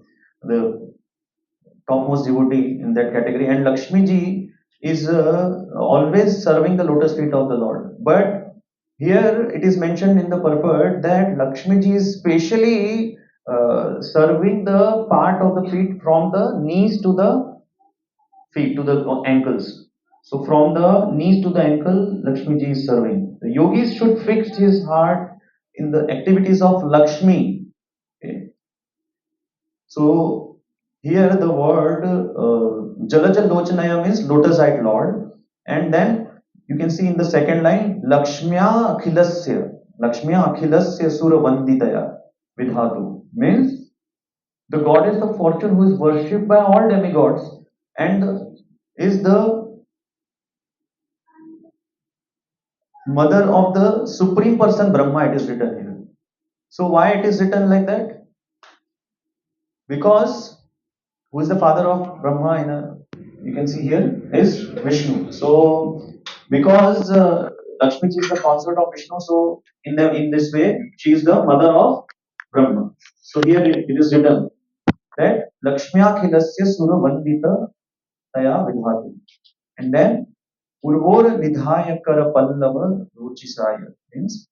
topmost devotee in that category. And Lakshmi Ji is always serving the lotus feet of the Lord. But here it is mentioned in the purport that Lakshmi ji is specially serving the part of the feet from the knees to the feet to the ankles. So from the knees to the ankle, Lakshmi ji is serving. The yogis should fix his heart in the activities of Lakshmi. Okay. So here the word Jalaja Lochanaya means lotus-eyed Lord, and then you can see in the second line Lakshmya Akhilasya. Lakshmya Akhilasya Sura Vanditaya Vidhatu means the goddess of fortune who is worshipped by all demigods and is the mother of the supreme person Brahma. It is written here. So why it is written like that? Because who is the father of Brahma you can see here is Vishnu. So because Lakshmi ji is the consort of Vishnu, so in this way she is the mother of Brahma. So here it is written that Lakshmya Khilasya Sura Vandita Taya Vidhati. And then Urvor Nidhaya Kara Pallava Ruchisaya means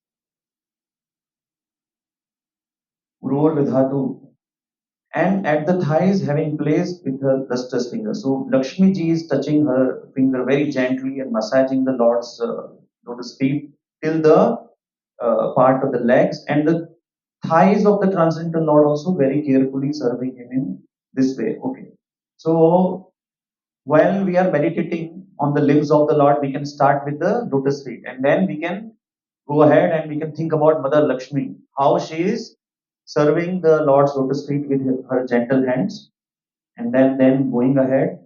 Urvor Vidhatu, and at the thighs having placed with her lustrous finger. So Lakshmi ji is touching her finger very gently and massaging the Lord's lotus feet till the part of the legs and the thighs of the transcendental Lord also very carefully serving him in this way. Okay. So while we are meditating on the limbs of the Lord, we can start with the lotus feet and then we can go ahead and we can think about Mother Lakshmi, how she is serving the Lord's lotus feet with her gentle hands, and then going ahead,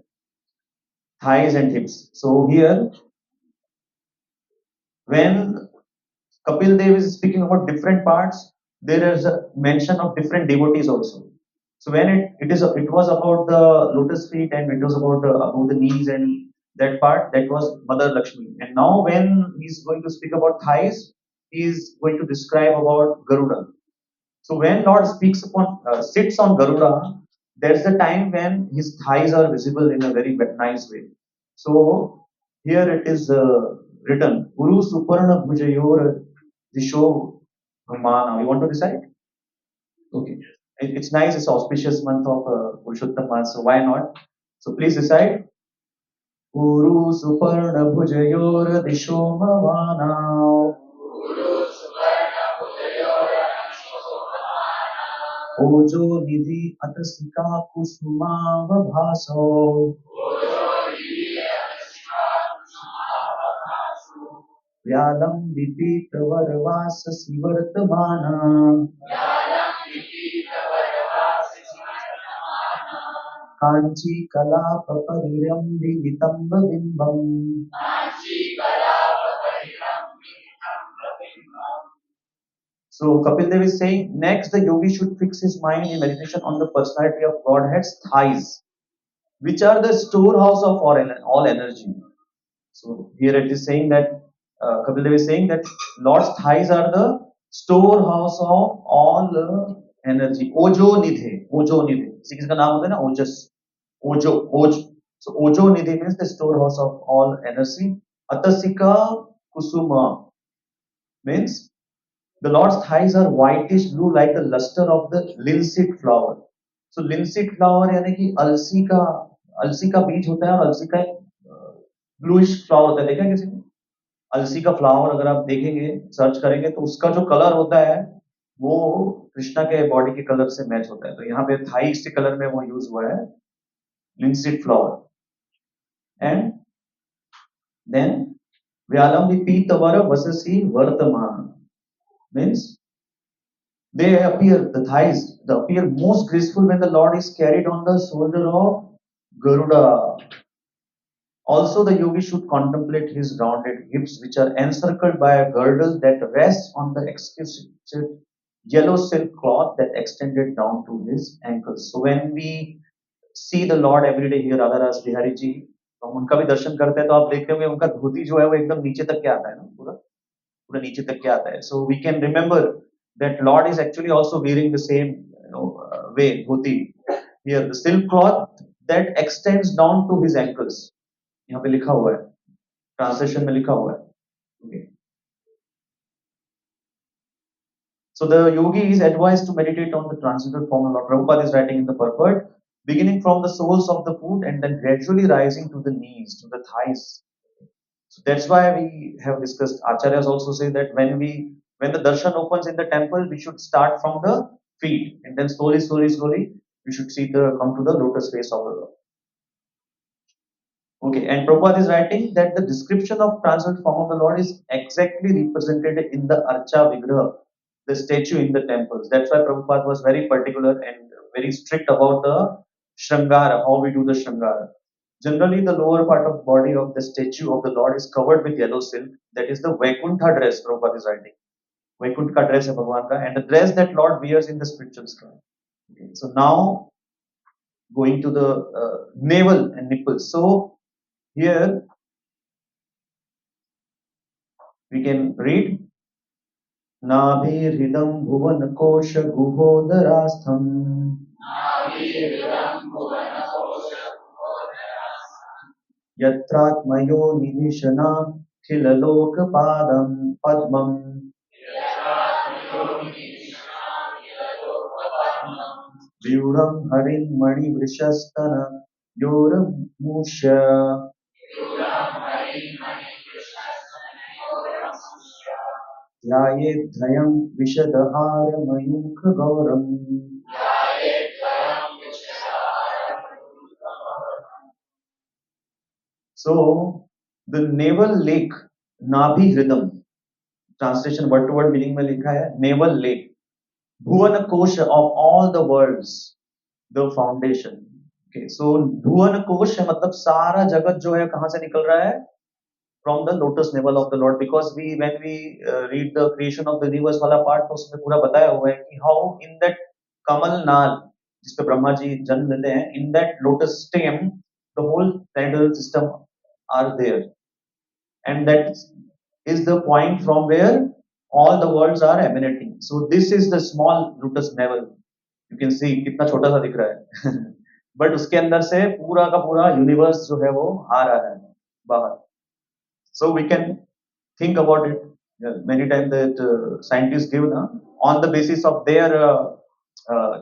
thighs and hips. So here, when Kapil Dev is speaking about different parts, there is a mention of different devotees also. So when it was about the lotus feet and it was about the knees and that part, that was Mother Lakshmi. And now when he's going to speak about thighs, he is going to describe about Garuda. So when Lord sits on Garuda, there's the time when his thighs are visible in a very nice way. So here it is written, Guru Suparna Bhujayor Disho Brahmana. You want to recite? Okay. It's nice. It's auspicious month of Purushottam month. So why not? So please recite. Guru Suparna Bhujayor Disho Brahmana. ओजो निधि अतसिका कुसुमावभासो व्यालं विपीत वरवाससि वर्तमाना कांची कलाप परिरम्भि नितंब बिंबम. So Kapil Dev is saying next the yogi should fix his mind in meditation on the personality of Godhead's thighs, which are the storehouse of all energy. So here it is saying that Kapil Dev is saying that Lord's thighs are the storehouse of all energy. Ojo Nidhe, Ojo Nidhe. किसी किसी का नाम होता है ना ओजस, Ojo, Oj. So Ojo Nidhe means the storehouse of all energy. Atasika Kusuma means the Lord's thighs are whitish blue like the luster of the linseed flower. So linseed flower यानी कि अलसी का बीज होता है और अलसी का ब्लूइश फ्लावर होता है. देखा किसी ने अलसी का फ्लावर? अगर आप देखेंगे, सर्च करेंगे तो उसका जो कलर होता है वो कृष्णा के बॉडी के कलर से मैच होता है. तो यहाँ पे थाइस के कलर में वो यूज हुआ है linseed flower. And then Vyalamvipi Tavara Vasasi Vartamana means they appear, the thighs, they appear most graceful when the Lord is carried on the shoulder of Garuda. Also, the yogi should contemplate his rounded hips, which are encircled by a girdle that rests on the exquisite yellow silk cloth that extended down to his ankles. So, when we see the Lord every day here, Radharas Bihari ji, हम उनका भी दर्शन करते हैं तो आप देखते होंगे उनका धोती जो है वो एकदम नीचे तक के आता है ना, पूरा पूरा नीचे तक के आता है. So we can remember that Lord is actually also wearing the same way dhoti here, the silk cloth that extends down to his ankles. यहाँ पे लिखा हुआ है, ट्रांसलेशन में लिखा हुआ है. Okay. So the yogi is advised to meditate on the transcendental form of Lord. Prabhupada is writing in the purport, beginning from the soles of the foot and then gradually rising to the knees, to the thighs. So that's why we have discussed. Acharyas also say that when the darshan opens in the temple, we should start from the feet and then slowly, we should come to the lotus face of the Lord. Okay, and Prabhupada is writing that the description of transcendental form of the Lord is exactly represented in the Archa Vigraha, the statue in the temples. That's why Prabhupada was very particular and very strict about the Shrangara, how we do the Shrangara. Generally, the lower part of body of the statue of the Lord is covered with yellow silk. That is the Vaikuntha dress, Prabhupada is writing. Vaikuntha dress of Bhagavan ka, and the dress that Lord wears in the spiritual sky. Okay, so now going to the navel and nipples. So here we can read नाभिहृदं भुवनकोशगुहोदरास्थम् यत्रात्मयोनिधिशनाखिललोकपादं पद्मम् व्यूढं हरिन्मणिवृषस्तन योरमुष्य ध्यायेद्धयं विशदहारमयूखगौरम्. So the navel lake, Nabhi Hridam, translation word to word meaning में लिखा है navel lake, Bhuvan Kosha of all the worlds, the foundation. Okay, so Bhuvan Kosh है मतलब सारा जगत जो है कहाँ से निकल रहा है? From the lotus navel of the Lord, because when we read the creation of the universe वाला part तो उसमें पूरा बताया हुआ है कि how in that कमल नाल जिस पे ब्रह्मा जी जन्म लेते हैं, in that lotus stem the whole planetary system are there, and that is the point from where all the worlds are emanating. So this is the small lotus navel. You can see कितना छोटा सा दिख रहा है but उसके अंदर से पूरा का पूरा यूनिवर्स जो है वो आ रहा है बाहर. So we can think about it. Many times that scientists give on the basis of their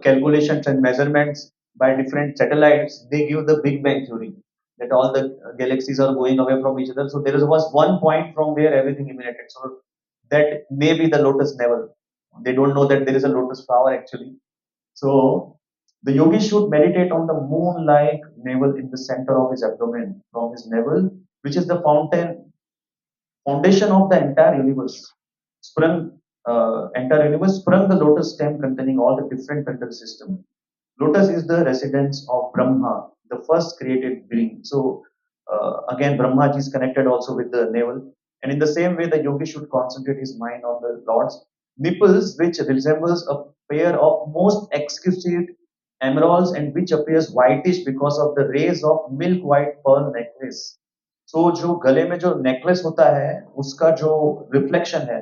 calculations and measurements by different satellites, they give the Big Bang theory that all the galaxies are going away from each other. So there was one point from where everything emanated. So that may be the lotus navel. They don't know that there is a lotus flower actually. So the yogi should meditate on the moon-like navel in the center of his abdomen, from his navel, which is the foundation of the entire universe. Entire universe sprung the lotus stem containing all the different planetary system. Lotus is the residence of Brahma, the first created being. So again, Brahma ji is connected also with the navel. And in the same way, the yogi should concentrate his mind on the Lord's nipples, which resembles a pair of most exquisite emeralds and which appears whitish because of the rays of milk white pearl necklace. So जो गले में जो necklace होता है उसका जो reflection है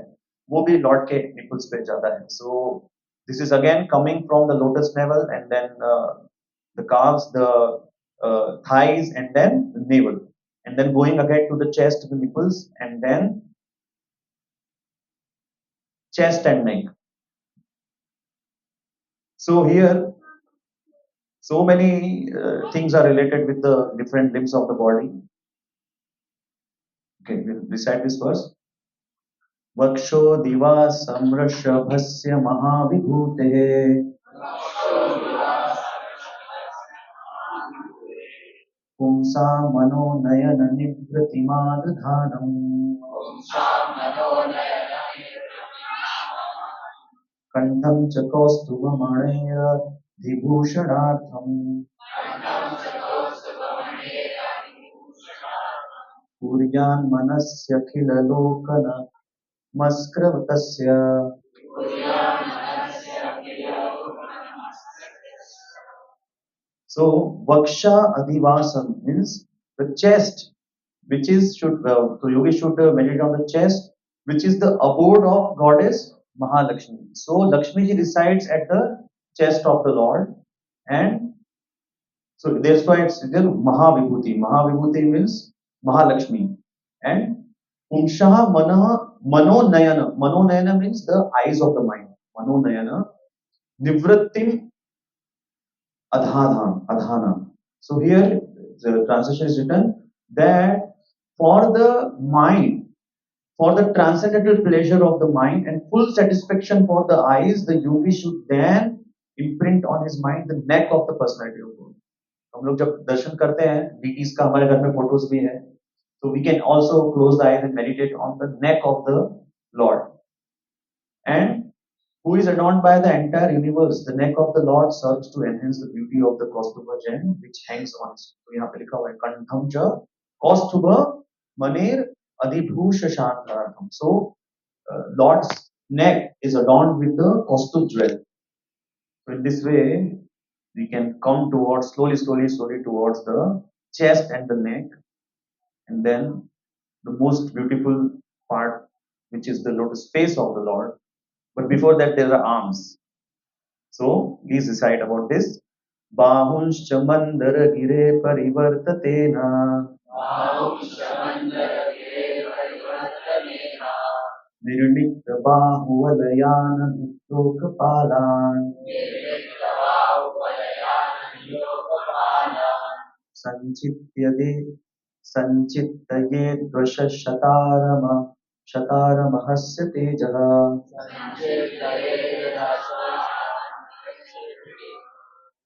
वो भी लॉर्ड के निपल्स पे जाता है. So this is again coming from the lotus navel and then the calves, the thighs, and then the navel, and then going ahead to the chest, the nipples, and then chest and neck. So here, so many things are related with the different limbs of the body. Okay, we'll recite this verse. वक्षो दिवा समृषभस्य महाविभूतेः पुंसा मनोनयन निभृतिमादधानम् कंठं च कौस्तुभमणैरधिभूषणार्थम् कुर्यान्मनस्यखिललोकनमस्कृतस्य. So Vaksha Adivasam means the chest, which is so yogi should meditate on the chest, which is the abode of goddess Mahalakshmi. So Lakshmi ji resides at the chest of the Lord, and so that's why it's written Mahavibhuti. Mahavibhuti means Mahalakshmi. And Pumshaha Manonayana. Manonayana means the eyes of the mind. Manonayana. Nivrittim Adhana. So here the translation is written that for the mind, for the transcendental pleasure of the mind and full satisfaction for the eyes, the yogi should then imprint on his mind the neck of the personality of God. हम लोग जब दर्शन करते हैं deities का हमारे घर में photos भी है, so we can also close the eyes and meditate on the neck of the Lord. And who is adorned by the entire universe. The neck of the Lord serves to enhance the beauty of the Kaustubha gem which hangs on it. तो यहाँ पे लिखा हुआ है कंठम च कौस्तुभ Maner अधिभूष शांतारकम. So Lord's neck is adorned with the Kaustubh jewel. So in this way, we can come towards slowly towards the chest and the neck, and then the most beautiful part, which is the lotus face of the Lord. But before that, there are arms. So please decide about this. Bahunshcha mandara gire parivartatena nirnikta bahuvalayana viktokapalan sanchityade sanchittaye shataramahasya tejaha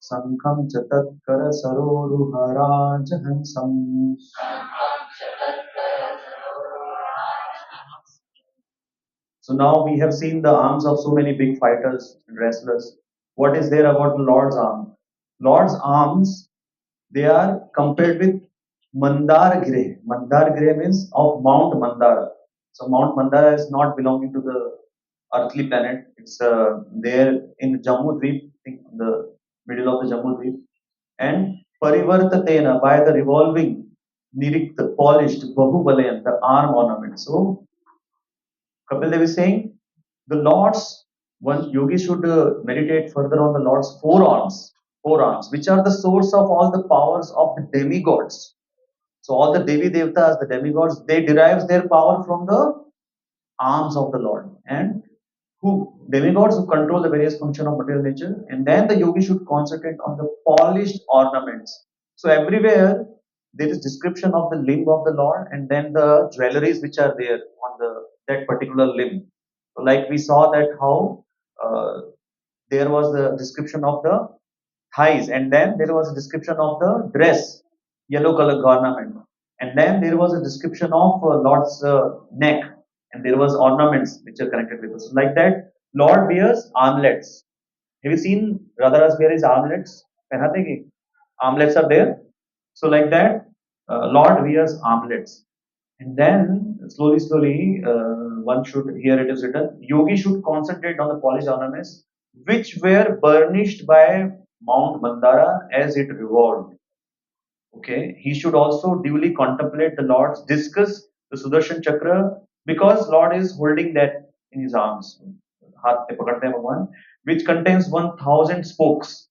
sankham cha tatkara saroruharajahansam. So now we have seen the arms of so many big fighters and wrestlers. What is there about the Lord's arm? Lord's arms, they are compared with Mandargire. Mandargire means of Mount Mandara. So Mount Mandara is not belonging to the earthly planet. It's there in Jammu Dweep, in the middle of the Jammu Dweep. And Parivartatena, by the revolving, Nirik, the polished, Bahubalayan, the arm ornament. So Kapil Dev is saying the Lord's, one yogi should meditate further on the Lord's forearms, which are the source of all the powers of the demigods. So all the Devi Devtas, the demigods, they derive their power from the arms of the Lord. And who demigods who control the various function of material nature, and then the yogi should concentrate on the polished ornaments. So everywhere there is description of the limb of the Lord, and then the jewelries which are there on the that particular limb. So like we saw that how there was the description of the thighs, and then there was a description of the dress, yellow color garment, and then there was a description of Lord's neck, and there was ornaments which are connected with us. Like that, Lord wears armlets. Have you seen Radharas wear his armlets? पहनाते कि armlets are there. So like that, Lord wears armlets. And then slowly, one should, here it is written, yogi should concentrate on the polished ornaments which were burnished by Mount Mandara as it revolved. Okay, he should also duly contemplate the Lord's discus, the Sudarshan Chakra, because Lord is holding that in his arms. हाथ पे पकड़ते हैं भगवान, which contains 1000 spokes.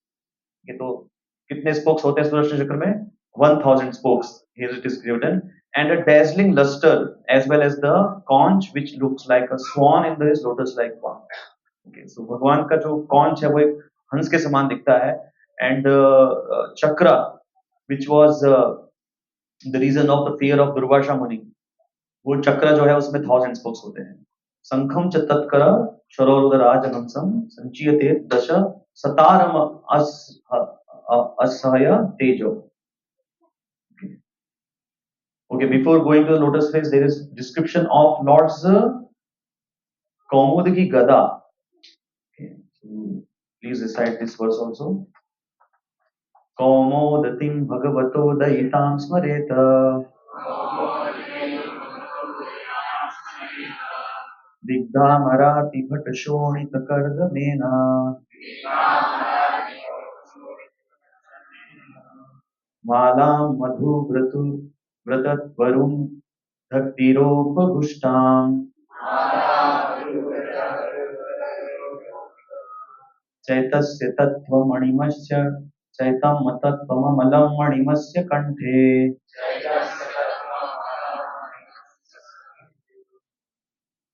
ये तो कितने spokes होते हैं सुदर्शन चक्र में? 1000 spokes. Here it is written, and a dazzling luster, as well as the conch, which looks like a swan in this lotus-like form. Okay, so भगवान का जो conch है वो एक हंस के समान दिखता है, and chakra, which was the reason of the fear of Durvasha Muni, वो चक्र जो है उसमें 1000 spokes होते हैं. संखम च तत्कर शरोरुदराजहंसम संचीयते दश सतारम असह्य tejo. Okay, before going to the lotus face, there is description of Lord's Kaumudiki Gada. Okay, so please recite this verse also. Kaumodatim Bhagavato Dayitam Smareta Digdhamarati Bhatashonita Kardamena Malam Madhu Vratat Varum Bhaktiropagushtam Chaitasya Tattvamanimashya Chaitam Matatvamamalam Manimasya Kanthe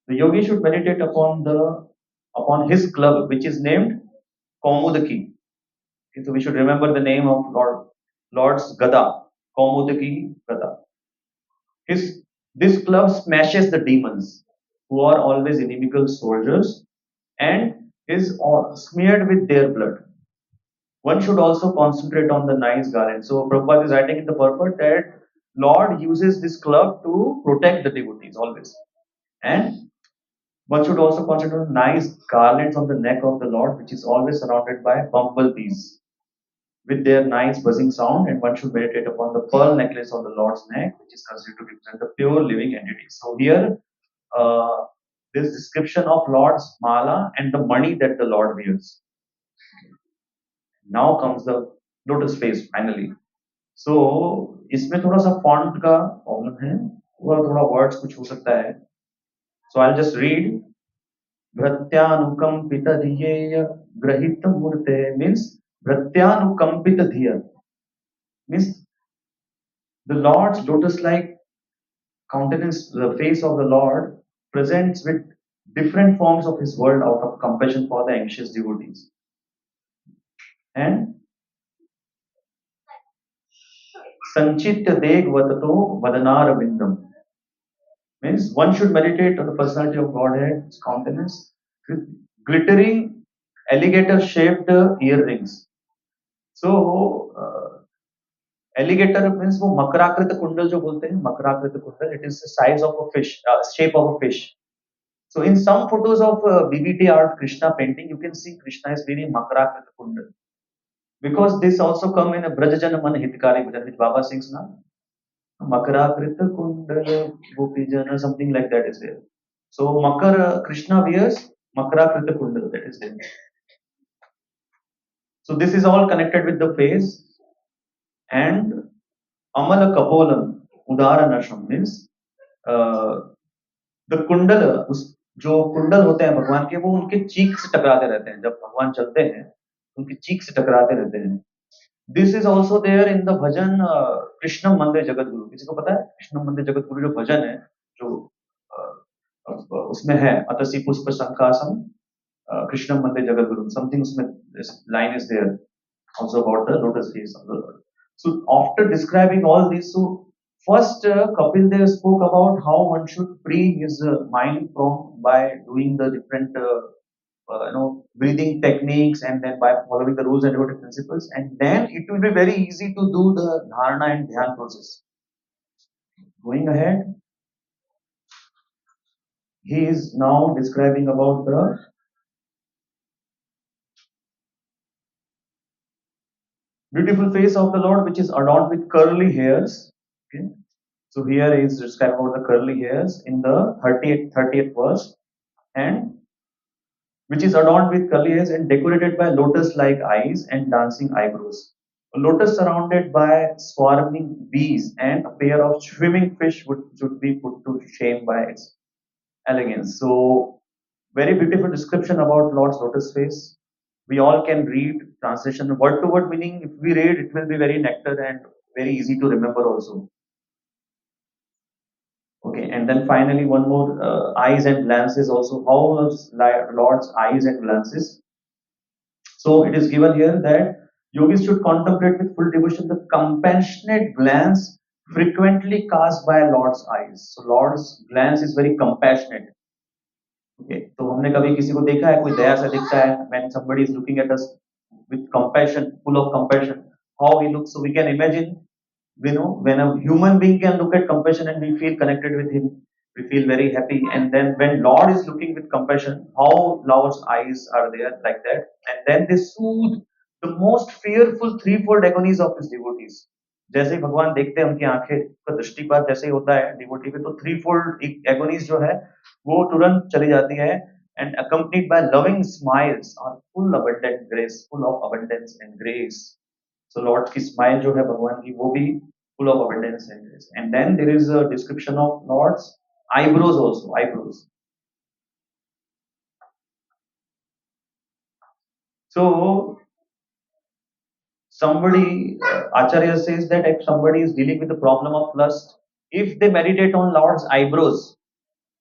The yogi should meditate upon his club, which is named Kaumudaki. Okay, so we should remember the name of Lord's Gada, Kaumudaki Gada. This club smashes the demons who are always inimical soldiers and is smeared with their blood. One should also concentrate on the nice garland. So Prabhupada is writing in the purport that Lord uses this club to protect the devotees always. And one should also consider nice garlands on the neck of the Lord, which is always surrounded by bumblebees with their nice buzzing sound. And one should meditate upon the pearl necklace on the Lord's neck, which is considered to represent the pure living entity. So here, this description of Lord's mala and the money that the Lord wears. Now comes the lotus face finally. So इसमें थोड़ा सा font का problem है, थोड़ा थोड़ा words कुछ हो सकता है. So I'll just read. भृत्यानुकंपित धियेय ग्रहित मूर्ते means भृत्यानुकंपित धिय means the Lord's lotus-like countenance, the face of the Lord presents with different forms of His world out of compassion for the anxious devotees. And Sanchitya Deg Vatato Vadanarabindam means one should meditate on the personality of Godhead's countenance with glittering alligator shaped earrings. So, alligator means वो मकराकृत कुंडल जो बोलते हैं, मकराकृत कुंडल, it is the size of a fish, shape of a fish. So in some photos of BBT art Krishna painting, you can see Krishna is wearing makarakrit kundal. Because this also come in a Brajajana Man Hitkari bhajan which Baba sings now. Makarakrit kundal gopijana, something like that is there. So Krishna wears makarakrit kundal, that is there. So this is all connected with the face. And Amala Kapolam Udaranasham means the कुंडल, उस जो कुंडल होते हैं भगवान के, वो उनके चीक से टकराते रहते हैं. जब भगवान चलते हैं उनकी चीक से टकराते रहते हैं. This is also there in the Bhajan Krishnam Mandir Jagat गुरु. किसी को पता है कृष्णम मंदिर जगत गुरु जो भजन है, जो उसमें है अतसी पुष्प शंकासम कृष्णम मंदिर जगत गुरु, समथिंग उसमें line is there also about the lotus face of the Lord. So after describing all this, so first Kapil Dev spoke about how one should free his mind from by doing the different breathing techniques, and then by following the rules and devotive principles, and then it will be very easy to do the dharana and dhyan process. Going ahead, he is now describing about the beautiful face of the Lord, which is adorned with curly hairs. Okay. So here is described about the curly hairs in the 30th verse, and which is adorned with curly hairs and decorated by lotus-like eyes and dancing eyebrows. A lotus surrounded by swarming bees and a pair of swimming fish should be put to shame by its elegance. So, very beautiful description about Lord's lotus face. We all can read translation word to word meaning. If we read, it will be very nectar and very easy to remember also. Okay, and then finally one more eyes and glances also. How was Lord's eyes and glances? So it is given here that yogis should contemplate with full devotion the compassionate glance frequently cast by Lord's eyes. So Lord's glance is very compassionate. Okay, तो हमने कभी किसी को देखा है कोई दया से दिखता है, when somebody is looking at us with compassion, full of compassion, how he looks. So we can imagine, when a human being can look at compassion and we feel connected with him, we feel very happy. And then when Lord is looking with compassion, how Lord's eyes are there like that, and then they soothe the most fearful threefold agonies of his devotees. जैसे ही भगवान देखते हैं उनकी आंखें का दृष्टिपात जैसे ही होता है डिवोटी पे, तो थ्री फोल्ड एगोनीज जो है वो तुरंत चली जाती है. And accompanied by loving smiles are full abundant grace, full of abundance and grace. So Lord की smile जो है भगवान की वो भी full of abundance and grace. And then there is a description of Lord's eyebrows also, eyebrows. So somebody, Acharya says that if somebody is dealing with the problem of lust, if they meditate on Lord's eyebrows,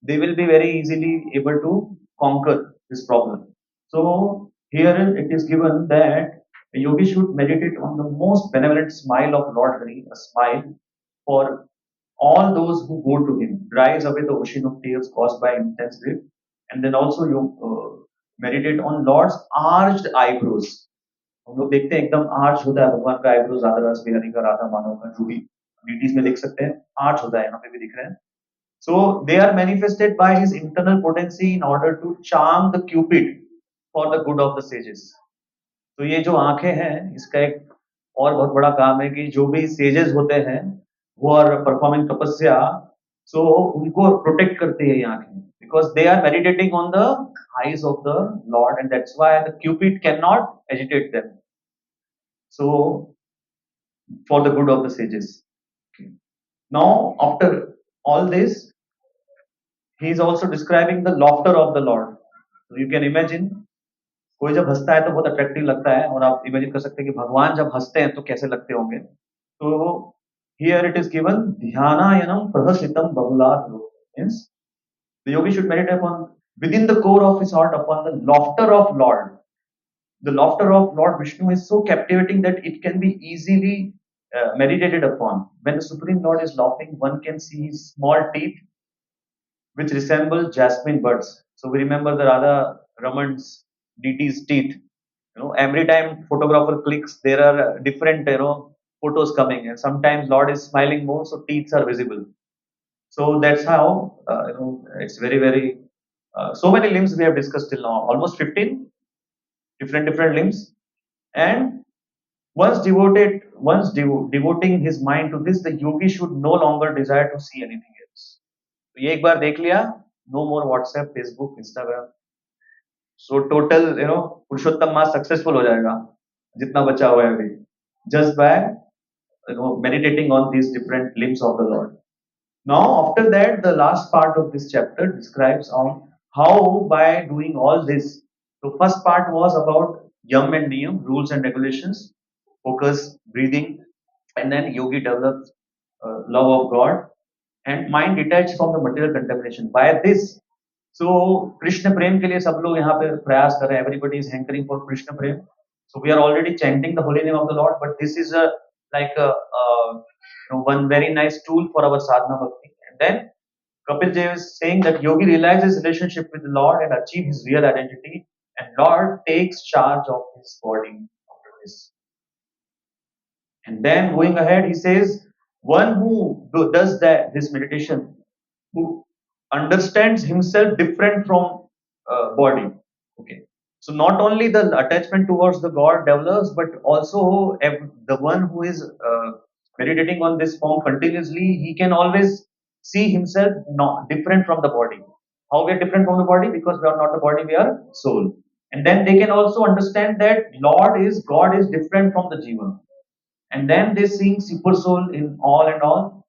they will be very easily able to conquer this problem. So here it is given that a yogi should meditate on the most benevolent smile of Lord Hari, a smile for all those who go to him, drives away the ocean of tears caused by intense grief. And then also you meditate on Lord's arched eyebrows. हम लोग देखते हैं एकदम arch होता है भगवान का eyebrows, Radha रस बिहारी का, राधा माधव का, जो भी डिटीज में देख सकते हैं आर्च होता है, यहाँ पे भी दिख रहे हैं. So they are manifested by his internal potency in order to charm the cupid for the good of the sages. तो ये जो आंखें हैं इसका एक और बहुत बड़ा काम है कि जो भी सेजेस होते हैं वो आर परफॉर्मिंग तपस्या, सो उनको प्रोटेक्ट करती है ये आंखें, because they are meditating on the eyes of the Lord, and that's why the cupid cannot agitate them. So for the good of the sages. Okay. Now after all this, he is also describing the laughter of the Lord. So you can imagine, कोई जब हंसता है तो बहुत attractive लगता है, और आप इमेजिन कर सकते हैं कि भगवान जब हंसते हैं तो कैसे लगते होंगे. तो here it is given ध्यानायनम प्रहसितम बहुलात् means the yogi should meditate upon within the core of his heart upon the laughter of Lord. The laughter of Lord Vishnu is so captivating that it can be easily meditated upon. When the Supreme Lord is laughing, one can see his small teeth which resemble jasmine buds. So we remember the Radha Raman's deity's teeth. You know, every time photographer clicks, there are different photos coming, and sometimes Lord is smiling more, so teeth are visible. So that's how it's very so many limbs we have discussed till now, almost 15 different limbs, and devoting his mind to this, the yogi should no longer desire to see anything else. तो ये एक बार देख लिया, no more WhatsApp, Facebook, Instagram. So total पुरुषोत्तम मास successful हो जाएगा जितना बचा हुआ है अभी, just by meditating on these different limbs of the Lord. Now after that, the last part of this chapter describes on how by doing all this. The first part was about yam and niyam, rules and regulations, focus, breathing, and then yogi develops love of God and mind detached from the material contemplation. By this, so Krishna prem के लिए सब लोग यहाँ पे प्रयास कर रहे हैं. Everybody is hankering for Krishna prem. So we are already chanting the holy name of the Lord, but this is a like a, one very nice tool for our sadhana bhakti. And then Kapil Dev is saying that yogi realizes his relationship with the Lord and achieve his real identity, and Lord takes charge of his body after this. And then going ahead, he says, one who does this meditation, who understands himself different from body. Okay. So not only the attachment towards the God develops, but also the one who is meditating on this form continuously, he can always see himself not different from the body. How we are different from the body? Because we are not the body, we are soul. And then they can also understand that God is different from the jiva, and then they seeing super soul in all and all.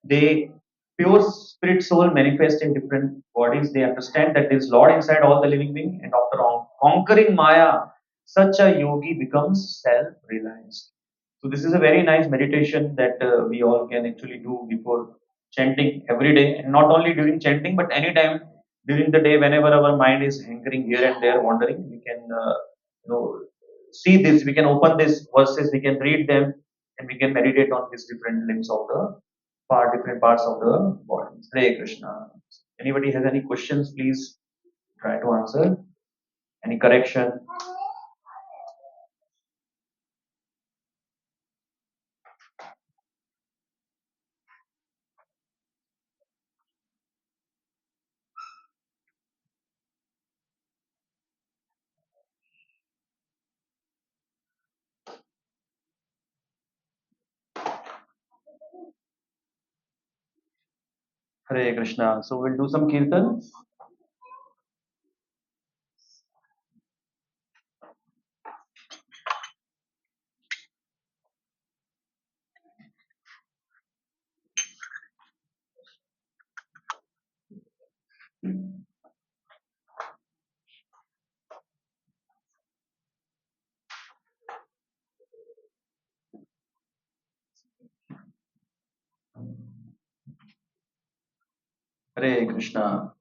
They pure spirit soul manifest in different bodies. They understand that there is Lord inside all the living being, and after conquering Maya, such a yogi becomes self-realized. So this is a very nice meditation that we all can actually do before chanting every day, and not only during chanting, but anytime during the day, whenever our mind is hankering here and there, wandering, we can you know see this. We can open these verses, we can read them, and we can meditate on these different limbs of the different parts of the body. Hare Krishna. Anybody has any questions, please try to answer. Any correction? Hare Krishna. So we'll do some kirtan. Hare Krishna.